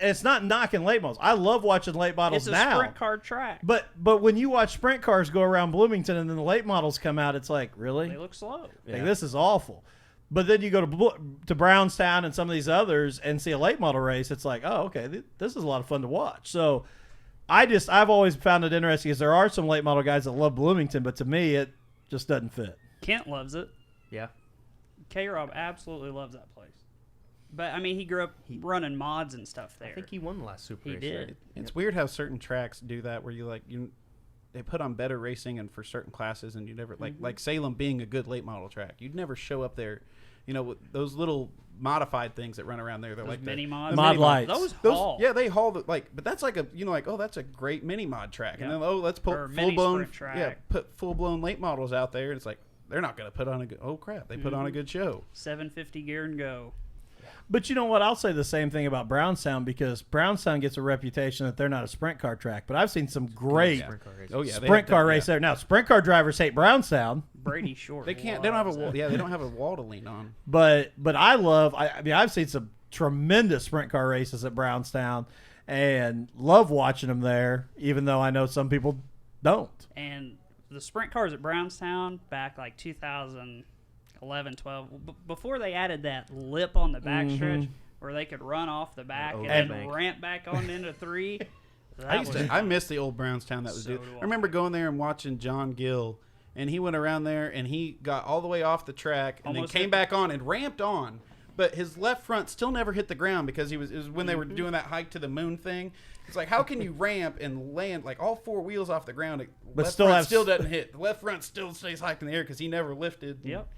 it's not knocking late models. I love watching late models It's a now. sprint car track. But when you watch sprint cars go around Bloomington and then the late models come out, it's like, really? They look slow. Like, this is awful. But then you go to Brownstown and some of these others and see a late model race. It's like, oh, okay, this is a lot of fun to watch. So I've always found it interesting because there are some late model guys that love Bloomington, but to me, it just doesn't fit. Kent loves it. Yeah. K-Rob absolutely loves that place. But, I mean, he grew up running mods and stuff there. I think he won the last Super He Race. did. Right? It's weird how certain tracks do that, where they put on better racing and for certain classes, and you never like Salem being a good late model track. You'd never show up there, with those little modified things that run around there. They're Those like mini the mods. Mod lights. Those haul. Yeah, they haul but that's like oh, that's a great mini mod track. Yeah. And then let's put Or a full mini blown sprint track. put full blown late models out there, and it's like they're not going to put on a good. Oh crap, they put on a good show. 750 gear and go. But you know what? I'll say the same thing about Brownstown because Brownstown gets a reputation that they're not a sprint car track. But I've seen some great Sprint car races. Oh yeah, sprint car race there. Now, sprint car drivers hate Brownstown, Brady Short. They can't. They don't have a loves wall. it. Yeah, they don't have a wall to lean on. but I mean, I've seen some tremendous sprint car races at Brownstown and love watching them there, even though I know some people don't. And the sprint cars at Brownstown back like 2011, 12, before they added that lip on the backstretch where they could run off the back and then overbank. ramp back on into 3. I miss the old Brownstown that was. So good. do I remember I. going there and watching John Gill, and he went around there and he got all the way off the track and Almost then came hit- back on and ramped on. But his left front still never hit the ground because it was when they were doing that hike to the moon thing. It's like, how can you ramp and land like all 4 wheels off the ground? But left still front have- still doesn't hit. The left front still stays hiked in the air because he never lifted. Yep.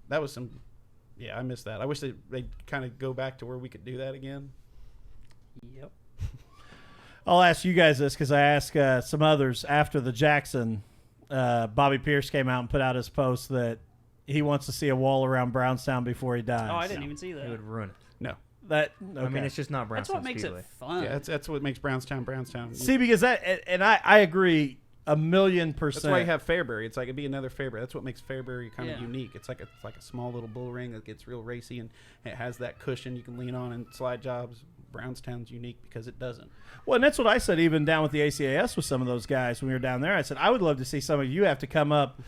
That was some. Yeah, I miss that. I wish they'd kind of go back to where we could do that again. Yep. I'll ask you guys this because I asked some others after the Jackson. Bobby Pierce came out and put out his post that he wants to see a wall around Brownstown before he dies. Oh, I didn't even see He that. would ruin it. No. That I mean, okay. it's just not That's Brownstown what makes Speedway. it fun. Yeah, that's what makes Brownstown. See, because and I agree 1,000,000%. That's why you have Fairbury. It's like it'd be another Fairbury. That's what makes Fairbury kind of Yeah. unique. It's like a small little bull ring that gets real racy and it has that cushion you can lean on and slide jobs. Brownstown's unique because it doesn't. Well, and that's what I said even down with the ACAS with some of those guys when we were down there. I said I would love to see some of you have to come up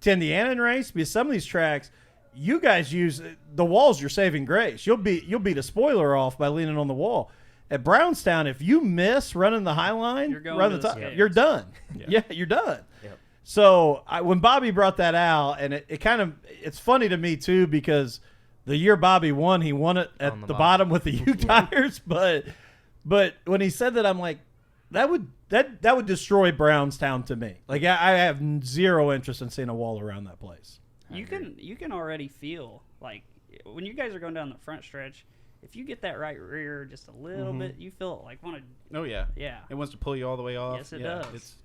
to Indiana and race because some of these tracks you guys use the wall's your saving grace. You'll beat a spoiler off by leaning on the wall. At Brownstown, if you miss running the high line, You're going run to the the top, skates. you're done. Yeah. Yeah, you're done. Yep. So when Bobby brought that out, and it kind of it's funny to me too because the year Bobby won, he won it at On the the bottom with the U tires. But when he said that, I'm like, that would destroy Brownstown to me. Like I have zero interest in seeing a wall around that place. You can already feel like when you guys are going down the front stretch, if you get that right rear just a little bit, you feel like want to. Oh yeah, Yeah. It wants to pull you all the way off. Yes, it yeah, does. It's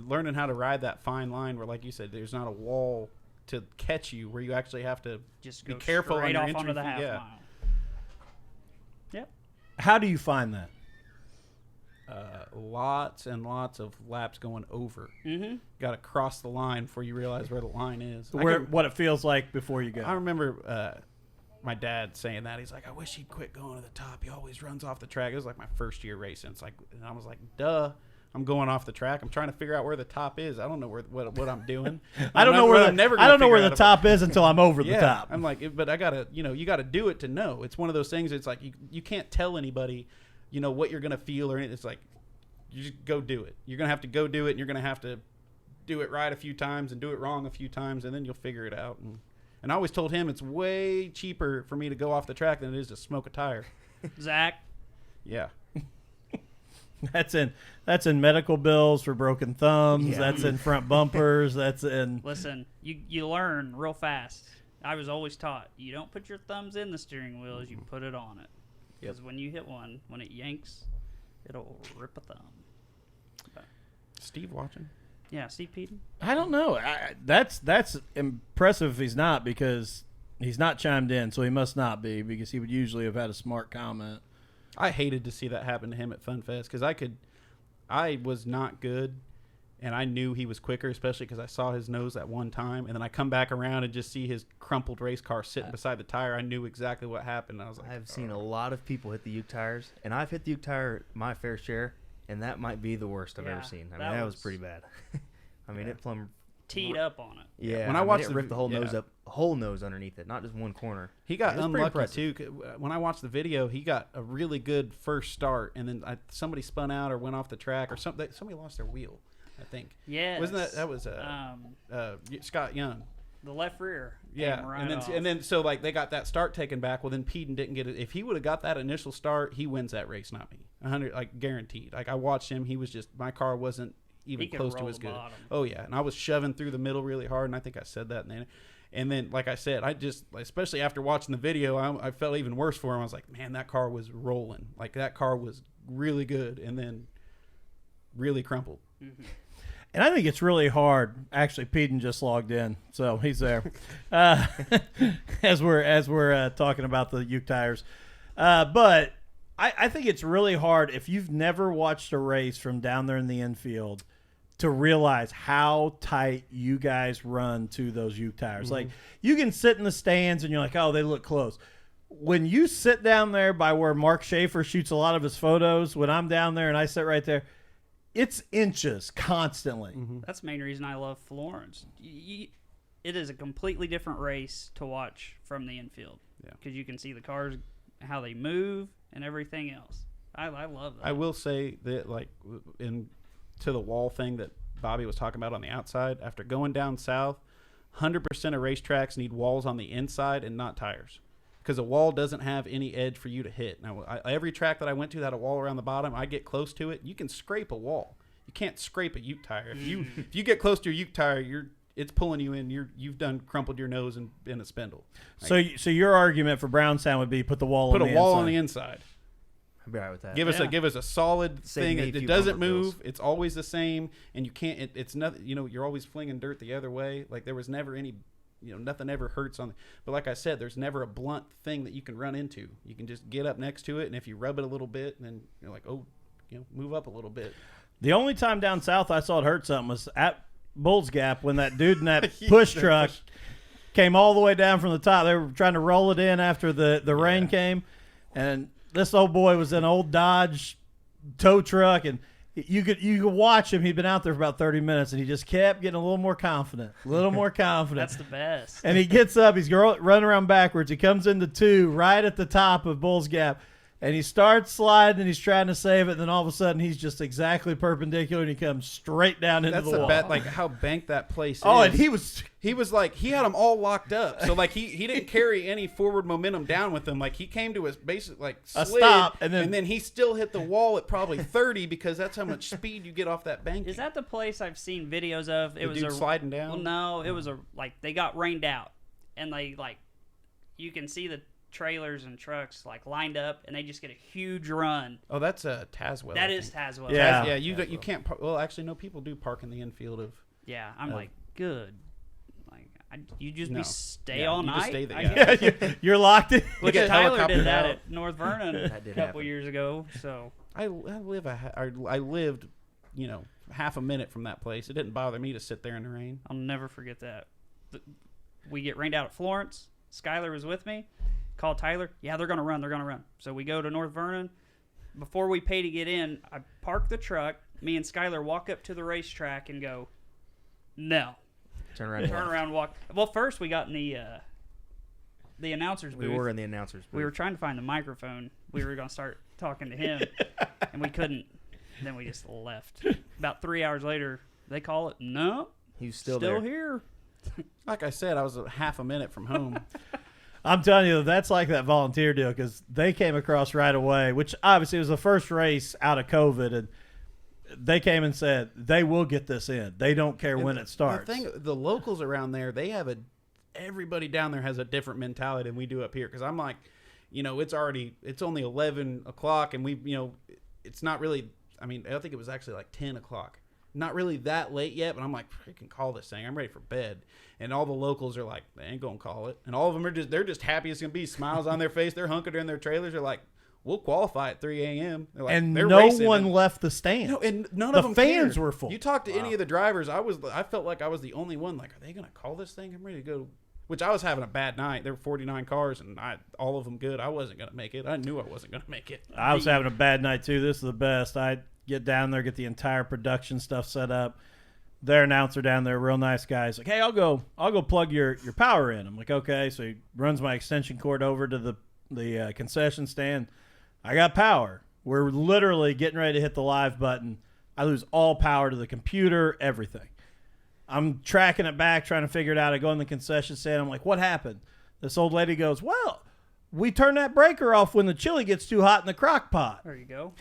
learning how to ride that fine line where, like you said, there's not a wall to catch you, where you actually have to Just be go careful on straight your off entry onto the feet. half Yeah. mile. Yep. How do you find that? Lots and lots of laps going over. Mm-hmm. Got to cross the line before you realize where the line is. What it feels like before you go. I remember my dad saying that. He's like, I wish he'd quit going to the top. He always runs off the track. It was like my first year racing. It's like, and I was like, duh. I'm going off the track. I'm trying to figure out where the top is. I don't know what I'm doing. I don't know where the top is until I'm over the top. I'm like, but I gotta, you gotta do it to know. It's one of those things. It's like you can't tell anybody, what you're gonna feel or anything. It's like you just go do it. You're gonna have to go do it, and you're gonna have to do it right a few times and do it wrong a few times, and then you'll figure it out. And I always told him it's way cheaper for me to go off the track than it is to smoke a tire. Zach, Yeah. That's in medical bills for broken thumbs. Yeah. That's in front bumpers. That's in. Listen, you learn real fast. I was always taught you don't put your thumbs in the steering wheels, you put it on it. Because when you hit one, when it yanks, it'll rip a thumb. But, Steve watching? yeah, Steve Peden. I don't know. That's impressive if he's not, because he's not chimed in, so he must not be, because he would usually have had a smart comment. I hated to see that happen to him at Fun Fest because I was not good, and I knew he was quicker, especially because I saw his nose that one time, and then I come back around and just see his crumpled race car sitting beside the tire. I knew exactly what happened. I was like, I've seen a lot of people hit the Uke tires, and I've hit the Uke tire my fair share, and that might be the worst I've Yeah, ever seen. I mean, that that was was pretty bad. I mean, it plumb. Teed up on it. Yeah, When I watched it the ripped the whole yeah. nose up, whole nose underneath it, not just one corner. He got It was pretty unlucky impressive. too. 'Cause when I watched the video, he got a really good first start, and then somebody spun out or went off the track or something. Somebody lost their wheel, I think. Yeah. Wasn't that was Scott Young? The left rear. Yeah, came right off. and then so like they got that start taken back. Well, then Peden didn't get it. If he would have got that initial start, he wins that race, not me. 100, like guaranteed. Like I watched him, he was just my car wasn't even He could close to roll as the good. bottom. Oh yeah, and I was shoving through the middle really hard, and I think I said that. And then like I said, I just especially after watching the video, I felt even worse for him. I was like, man, that car was rolling. Like that car was really good, and then really crumpled. And I think it's really hard. Actually, Peden just logged in, so he's there. As we're talking about the Uke tires, but I think it's really hard if you've never watched a race from down there in the infield to realize how tight you guys run to those Uke tires. Like you can sit in the stands and you're like, oh, they look close. When you sit down there by where Mark Schaefer shoots a lot of his photos, when I'm down there and I sit right there, it's inches constantly. That's the main reason I love Florence. It is a completely different race to watch from the infield. Yeah. Because you can see the cars, how they move, and everything else. I love that. I will say that, like, to the wall thing that Bobby was talking about on the outside, after going down south, 100% of racetracks need walls on the inside and not tires. Because a wall doesn't have any edge for you to hit. Now, every track that I went to that had a wall around the bottom. I get close to it. You can scrape a wall. You can't scrape a Uke tire. If you get close to your Uke tire, it's pulling you in. You've done crumpled your nose in a spindle. Like, So your argument for Brownstown would be put the wall put on a the wall inside. on the inside. I'd be all right with that. Give us a solid Save thing. me a It few doesn't bumper move. bills. It's always the same, and you can't. It's nothing. You're always flinging dirt the other way. Like there was never any. Nothing ever hurts on. But like I said, there's never a blunt thing that you can run into. You can just get up next to it, and if you rub it a little bit, then you're like, oh, move up a little bit. The only time down south I saw it hurt something was at Bulls Gap when that dude in that push truck came all the way down from the top. They were trying to roll it in after the rain came, and this old boy was in an old Dodge tow truck, and you could watch him. He'd been out there for about 30 minutes, and he just kept getting a little more confident, That's the best. And he gets up, he's running around backwards. He comes into 2 right at the top of Bulls Gap, and he starts sliding, and he's trying to save it, and then all of a sudden he's just exactly perpendicular, and he comes straight down into That's the the wall. bet, like how banked that place is. Oh, and he was like, he had them all locked up. So, like, he didn't carry any forward momentum down with him. Like, he came to a basic, like, A slid, stop, and then he still hit the wall at probably 30 because that's how much speed you get off that bank. Is that the place I've seen videos of? It The was dude sliding down? Well, no, it was they got rained out, and you can see the trailers and trucks lined up, and they just get a huge run. Oh, that's Tazewell. That I is think. Tazewell. Yeah. Yeah, you can't park. Well, actually, no, people do park in the infield of. Yeah, I'm like, good. You just No. stay Yeah, all you night. just stay there, I yeah. guess. you're locked in. Which get Tyler helicoptered did that out. at North Vernon a That did couple happen. years ago. So I lived, half a minute from that place. It didn't bother me to sit there in the rain. I'll never forget that. We get rained out at Florence. Skyller was with me. Called Tyler. Yeah, they're gonna run. So we go to North Vernon. Before we pay to get in, I park the truck. Me and Skyler walk up to the racetrack and go, no. Turn around. Walk. Well, first we got in the announcer's We booth. were in the announcers booth. We were trying to find the microphone. We were going to start talking to him, and we couldn't. Then we just left. About 3 hours later, they call it. No, He was still there. here. Like I said, I was a half a minute from home. I'm telling you, that's like that volunteer deal because they came across right away, which obviously was the first race out of COVID, and they came and said they will get this in. They don't care when it starts. The locals around there, everybody down there has a different mentality than we do up here. Because I'm like, it's only 11 o'clock, and it's not really. I mean, I think it was actually like 10 o'clock. Not really that late yet, but I'm like, freaking call this thing. I'm ready for bed. And all the locals are like, they ain't gonna call it. And all of them they're just happy as can be, smiles on their face. They're hunkered in their trailers. They're like, we'll qualify at 3 a.m. They're like, and they're no racing. one left the stand. No, and none the of them fans cared. were full. You talk to any of the drivers, I felt like I was the only one. Like, are they gonna call this thing? I'm ready to go. Which I was having a bad night. There were 49 cars, and all of them good. I wasn't gonna make it. I knew I wasn't gonna make it. I was having a bad night too. This is the best. I get down there, get the entire production stuff set up. Their announcer down there, real nice guy. He's like, hey, I'll go plug your power in. I'm like, okay. So he runs my extension cord over to the concession stand. I got power. We're literally getting ready to hit the live button. I lose all power to the computer, everything. I'm tracking it back, trying to figure it out. I go in the concession stand. I'm like, what happened? This old lady goes, well, we turn that breaker off when the chili gets too hot in the crock pot. There you go.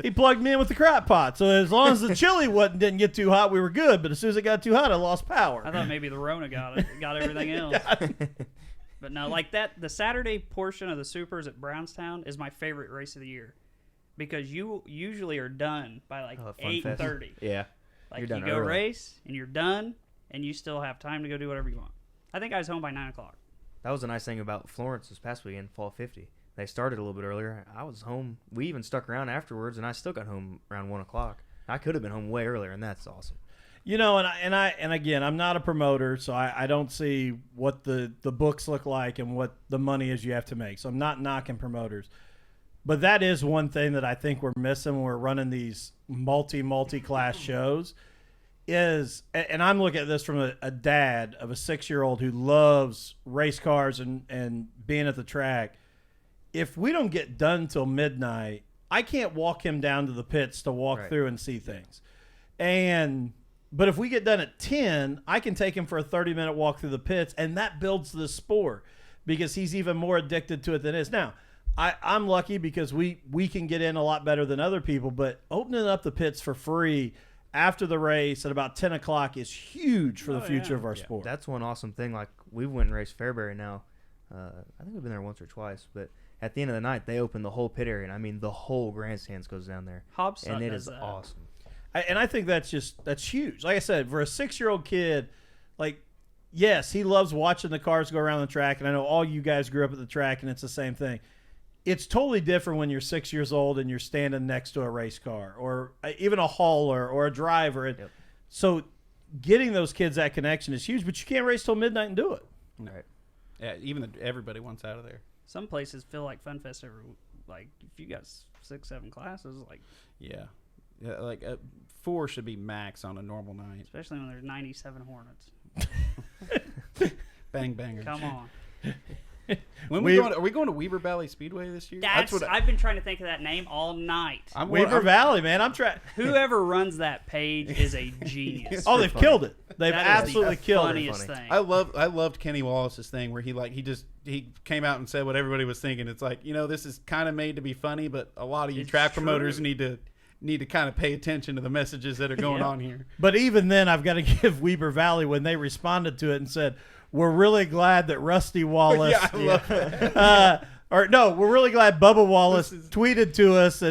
He plugged me in with the crock pot. So as long as the chili didn't get too hot, we were good. But as soon as it got too hot, I lost power. I thought maybe the Rona got everything else. But no, like that, the Saturday portion of the Supers at Brownstown is my favorite race of the year because you usually are done by like 8:30. Yeah. Like You're done you go early. race and you're done and you still have time to go do whatever you want. I think I was home by 9 o'clock. That was a nice thing about Florence this past weekend, Fall 50. They started a little bit earlier. I was home. We even stuck around afterwards, and I still got home around 1 o'clock. I could have been home way earlier, and that's awesome. And again, I'm not a promoter, so I don't see what the books look like and what the money is you have to make. So I'm not knocking promoters. But that is one thing that I think we're missing when we're running these multi-class shows is, and I'm looking at this from a dad of a 6-year-old who loves race cars and being at the track. If we don't get done till midnight, I can't walk him down to the pits to walk through and see things. But if we get done at 10, I can take him for a 30-minute walk through the pits, and that builds the sport because he's even more addicted to it than is. Now, I'm lucky because we can get in a lot better than other people, but opening up the pits for free after the race at about 10 o'clock is huge for the future of our sport. That's one awesome thing. Like, we went and raced Fairbury now. I think we've been there once or twice, but at the end of the night, they open the whole pit area, and I mean, the whole grandstands goes down there. Hobson and it does is that. awesome. I think that's huge. Like I said, for a 6-year-old kid, like, yes, he loves watching the cars go around the track, and I know all you guys grew up at the track, and it's the same thing. It's totally different when you're 6 years old and you're standing next to a race car or even a hauler or a driver. And so getting those kids that connection is huge, but you can't race till midnight and do it. Right. Yeah, everybody wants out of there. Some places feel like Funfest like if you got 6, 7 classes, like Yeah, like 4 should be max on a normal night. especially when there's 97 Hornets. Bang bangers. Come on. Are we going to Weber Valley Speedway this year? I've been trying to think of that name all night. Weaver Valley, man. I'm trying. Whoever runs that page is a genius. Oh, they've killed it. They've That is absolutely the killed it. funniest thing. I loved Kenny Wallace's thing where he came out and said what everybody was thinking. It's like, this is kind of made to be funny, but a lot of you It's track true. promoters need to kind of pay attention to the messages that are going on here. But even then, I've got to give Weber Valley when they responded to it and said, "We're really glad that Rusty Wallace." Yeah, I love that. We're really glad Bubba Wallace tweeted to us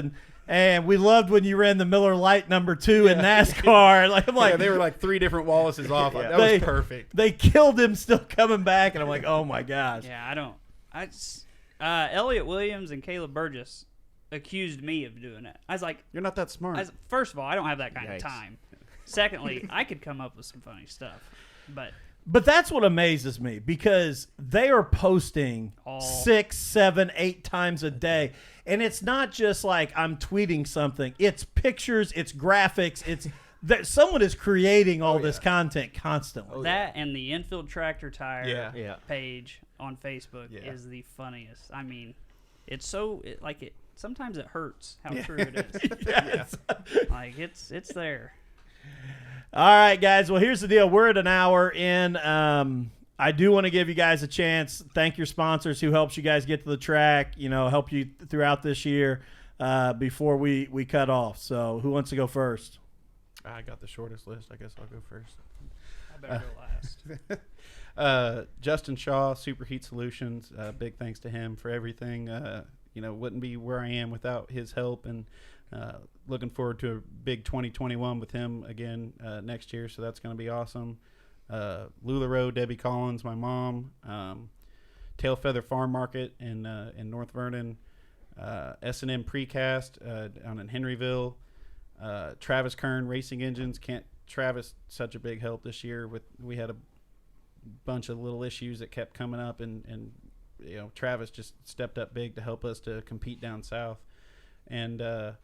and we loved when you ran the Miller Lite number 2 in NASCAR. Like they were like 3 different Wallaces off. That was perfect. They killed him still coming back, and I'm like, oh my gosh. Yeah, Elliot Williams and Caleb Burgess accused me of doing it. I was like, You're not that smart. first of all, I don't have that kind Yikes. of time. Secondly, I could come up with some funny stuff, But that's what amazes me because they are posting 6, 7, 8 times a day. And it's not just like I'm tweeting something. It's pictures, it's graphics, it's that someone is creating all this content constantly. that and the infield tractor tire Yeah. page on Facebook is the funniest. I mean, it's so sometimes it hurts how true it is. Yes. Like it's there. All right, guys. Well, here's the deal. We're at an hour in. I I do want to give you guys a chance. Thank your sponsors who helps you guys get to the track, help you throughout this year before we cut off. So who wants to go first? I got the shortest list. I guess I'll go first. I better go last. Justin Shaw, Superheat Solutions. Big thanks to him for everything. Wouldn't be where I am without his help, and looking forward to a big 2021 with him again next year. So that's going to be awesome. LuLaRoe, Debbie Collins, my mom. Tail Feather Farm Market in North Vernon. S&M Precast down in Henryville. Travis Kern Racing Engines. Travis, such a big help this year. We had a bunch of little issues that kept coming up, and Travis just stepped up big to help us to compete down south. And gosh,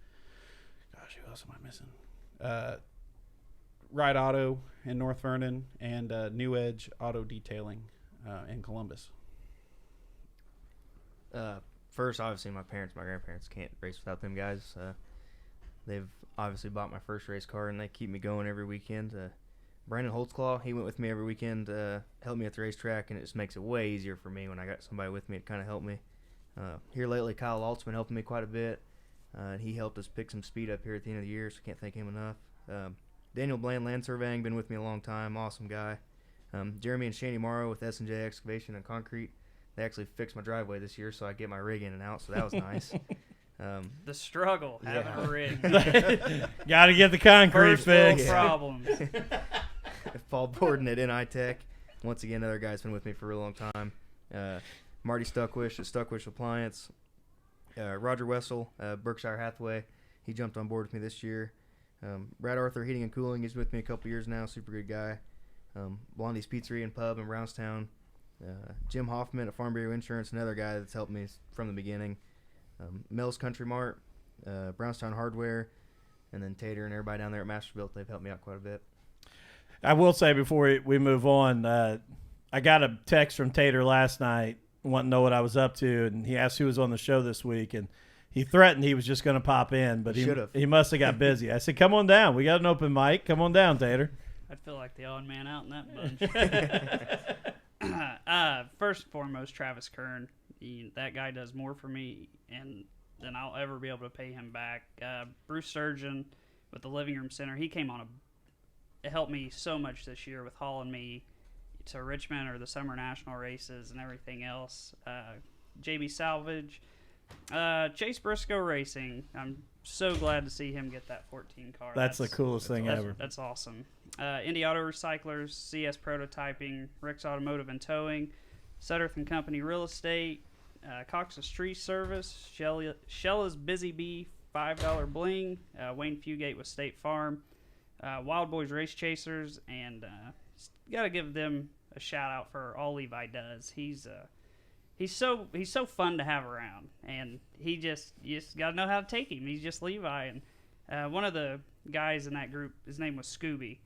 who else am I missing? Ride Auto in North Vernon, and New Edge Auto Detailing in Columbus. First, obviously, my grandparents can't race without them guys. They've obviously bought my first race car, and they keep me going every weekend. Brandon Holtzclaw, he went with me every weekend, helped me at the racetrack, and it just makes it way easier for me when I got somebody with me. It kind of helped me. Here lately, Kyle Altsman helped me quite a bit. He helped us pick some speed up here at the end of the year, so can't thank him enough. Daniel Bland, Land Surveying, been with me a long time, awesome guy. Jeremy and Shani Morrow with S&J Excavation and Concrete. They actually fixed my driveway this year, so I get my rig in and out, so that was nice. The struggle, having a rig. Got to get the concrete First world fixed. problems. Paul Borden at NI Tech. Once again, another guy's been with me for a real long time. Marty Stuckwish at Stuckwish Appliance. Roger Wessel, Berkshire Hathaway. He jumped on board with me this year. Brad Arthur Heating and Cooling. He's with me a couple years now. Super good guy. Blondie's Pizzeria and Pub in Brownstown. Jim Hoffman at Farm Bureau Insurance, another guy that's helped me from the beginning. Mel's Country Mart, Brownstown Hardware, and then Tater and everybody down there at Masterbuilt. They've helped me out quite a bit. I will say before we move on, I got a text from Tater last night wanting to know what I was up to, and he asked who was on the show this week, and he threatened he was just going to pop in, but he must have got busy. I said, come on down. We got an open mic. Come on down, Tater. I feel like the odd man out in that bunch. First and foremost, Travis Kern. That guy does more for me than I'll ever be able to pay him back. Bruce Sturgeon with the Living Room Center. He came on it helped me so much this year with hauling me to Richmond or the Summer National races and everything else. JB Salvage. Chase Briscoe Racing. I'm so glad to see him get that 14 car. That's the coolest thing ever. That's awesome. Indy Auto Recyclers, CS Prototyping, Rick's Automotive and Towing, Sutterth and Company Real Estate, Cox's Tree Service, Shella's Busy Bee, $5 Bling, Wayne Fugate with State Farm, Wild Boys Race Chasers, and got to give them a shout out for all Levi does. He's so fun to have around, and you just got to know how to take him. He's just Levi, and one of the guys in that group, his name was Scooby.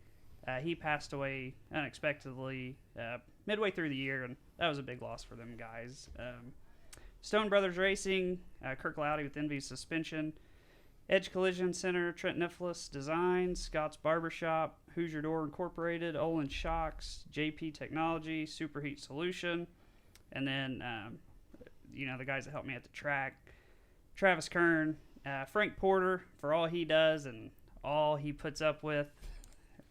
He passed away unexpectedly midway through the year, and that was a big loss for them guys. Stone Brothers Racing, Kirk Loudy with Envy Suspension, Edge Collision Center, Trent Nicholas Designs, Scott's Barbershop, Hoosier Door Incorporated, Olin Shocks, JP Technology, Superheat Solution, and then the guys that helped me at the track, Travis Kern, Frank Porter for all he does and all he puts up with,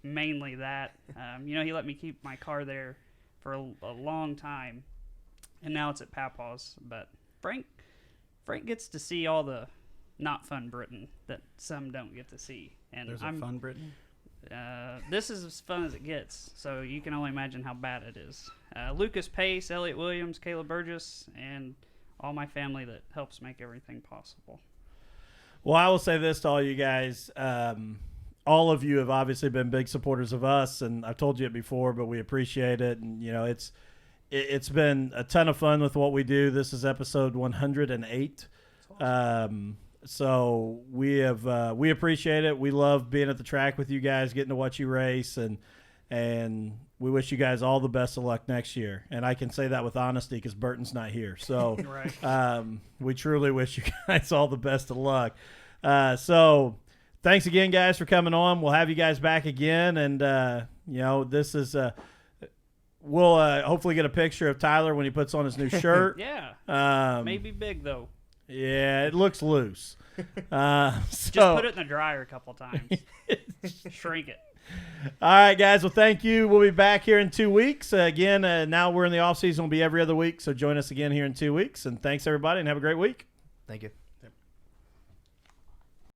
mainly that. He let me keep my car there for a long time, and now it's at Papaw's. But Frank gets to see all the not fun Britain that some don't get to see. And There's a fun Britain? This is as fun as it gets, so you can only imagine how bad it is. Lucas Pace, Elliot Williams, Caleb Burgess, and all my family that helps make everything possible. Well, I will say this to all you guys. All of you have obviously been big supporters of us, and I've told you it before, but we appreciate it. And, it's been a ton of fun with what we do. This is episode 108. Awesome. So we appreciate it. We love being at the track with you guys, getting to watch you race, and we wish you guys all the best of luck next year. And I can say that with honesty because Burton's not here. So right. We truly wish you guys all the best of luck. So thanks again, guys, for coming on. We'll have you guys back again. And, this is we'll hopefully get a picture of Tyler when he puts on his new shirt. Yeah. Maybe big though. Yeah, it looks loose. Just put it in the dryer a couple times. Shrink it. All right, guys. Well, thank you. We'll be back here in 2 weeks. Again, now we're in the off season. We'll be every other week. So join us again here in 2 weeks. And thanks, everybody, and have a great week. Thank you.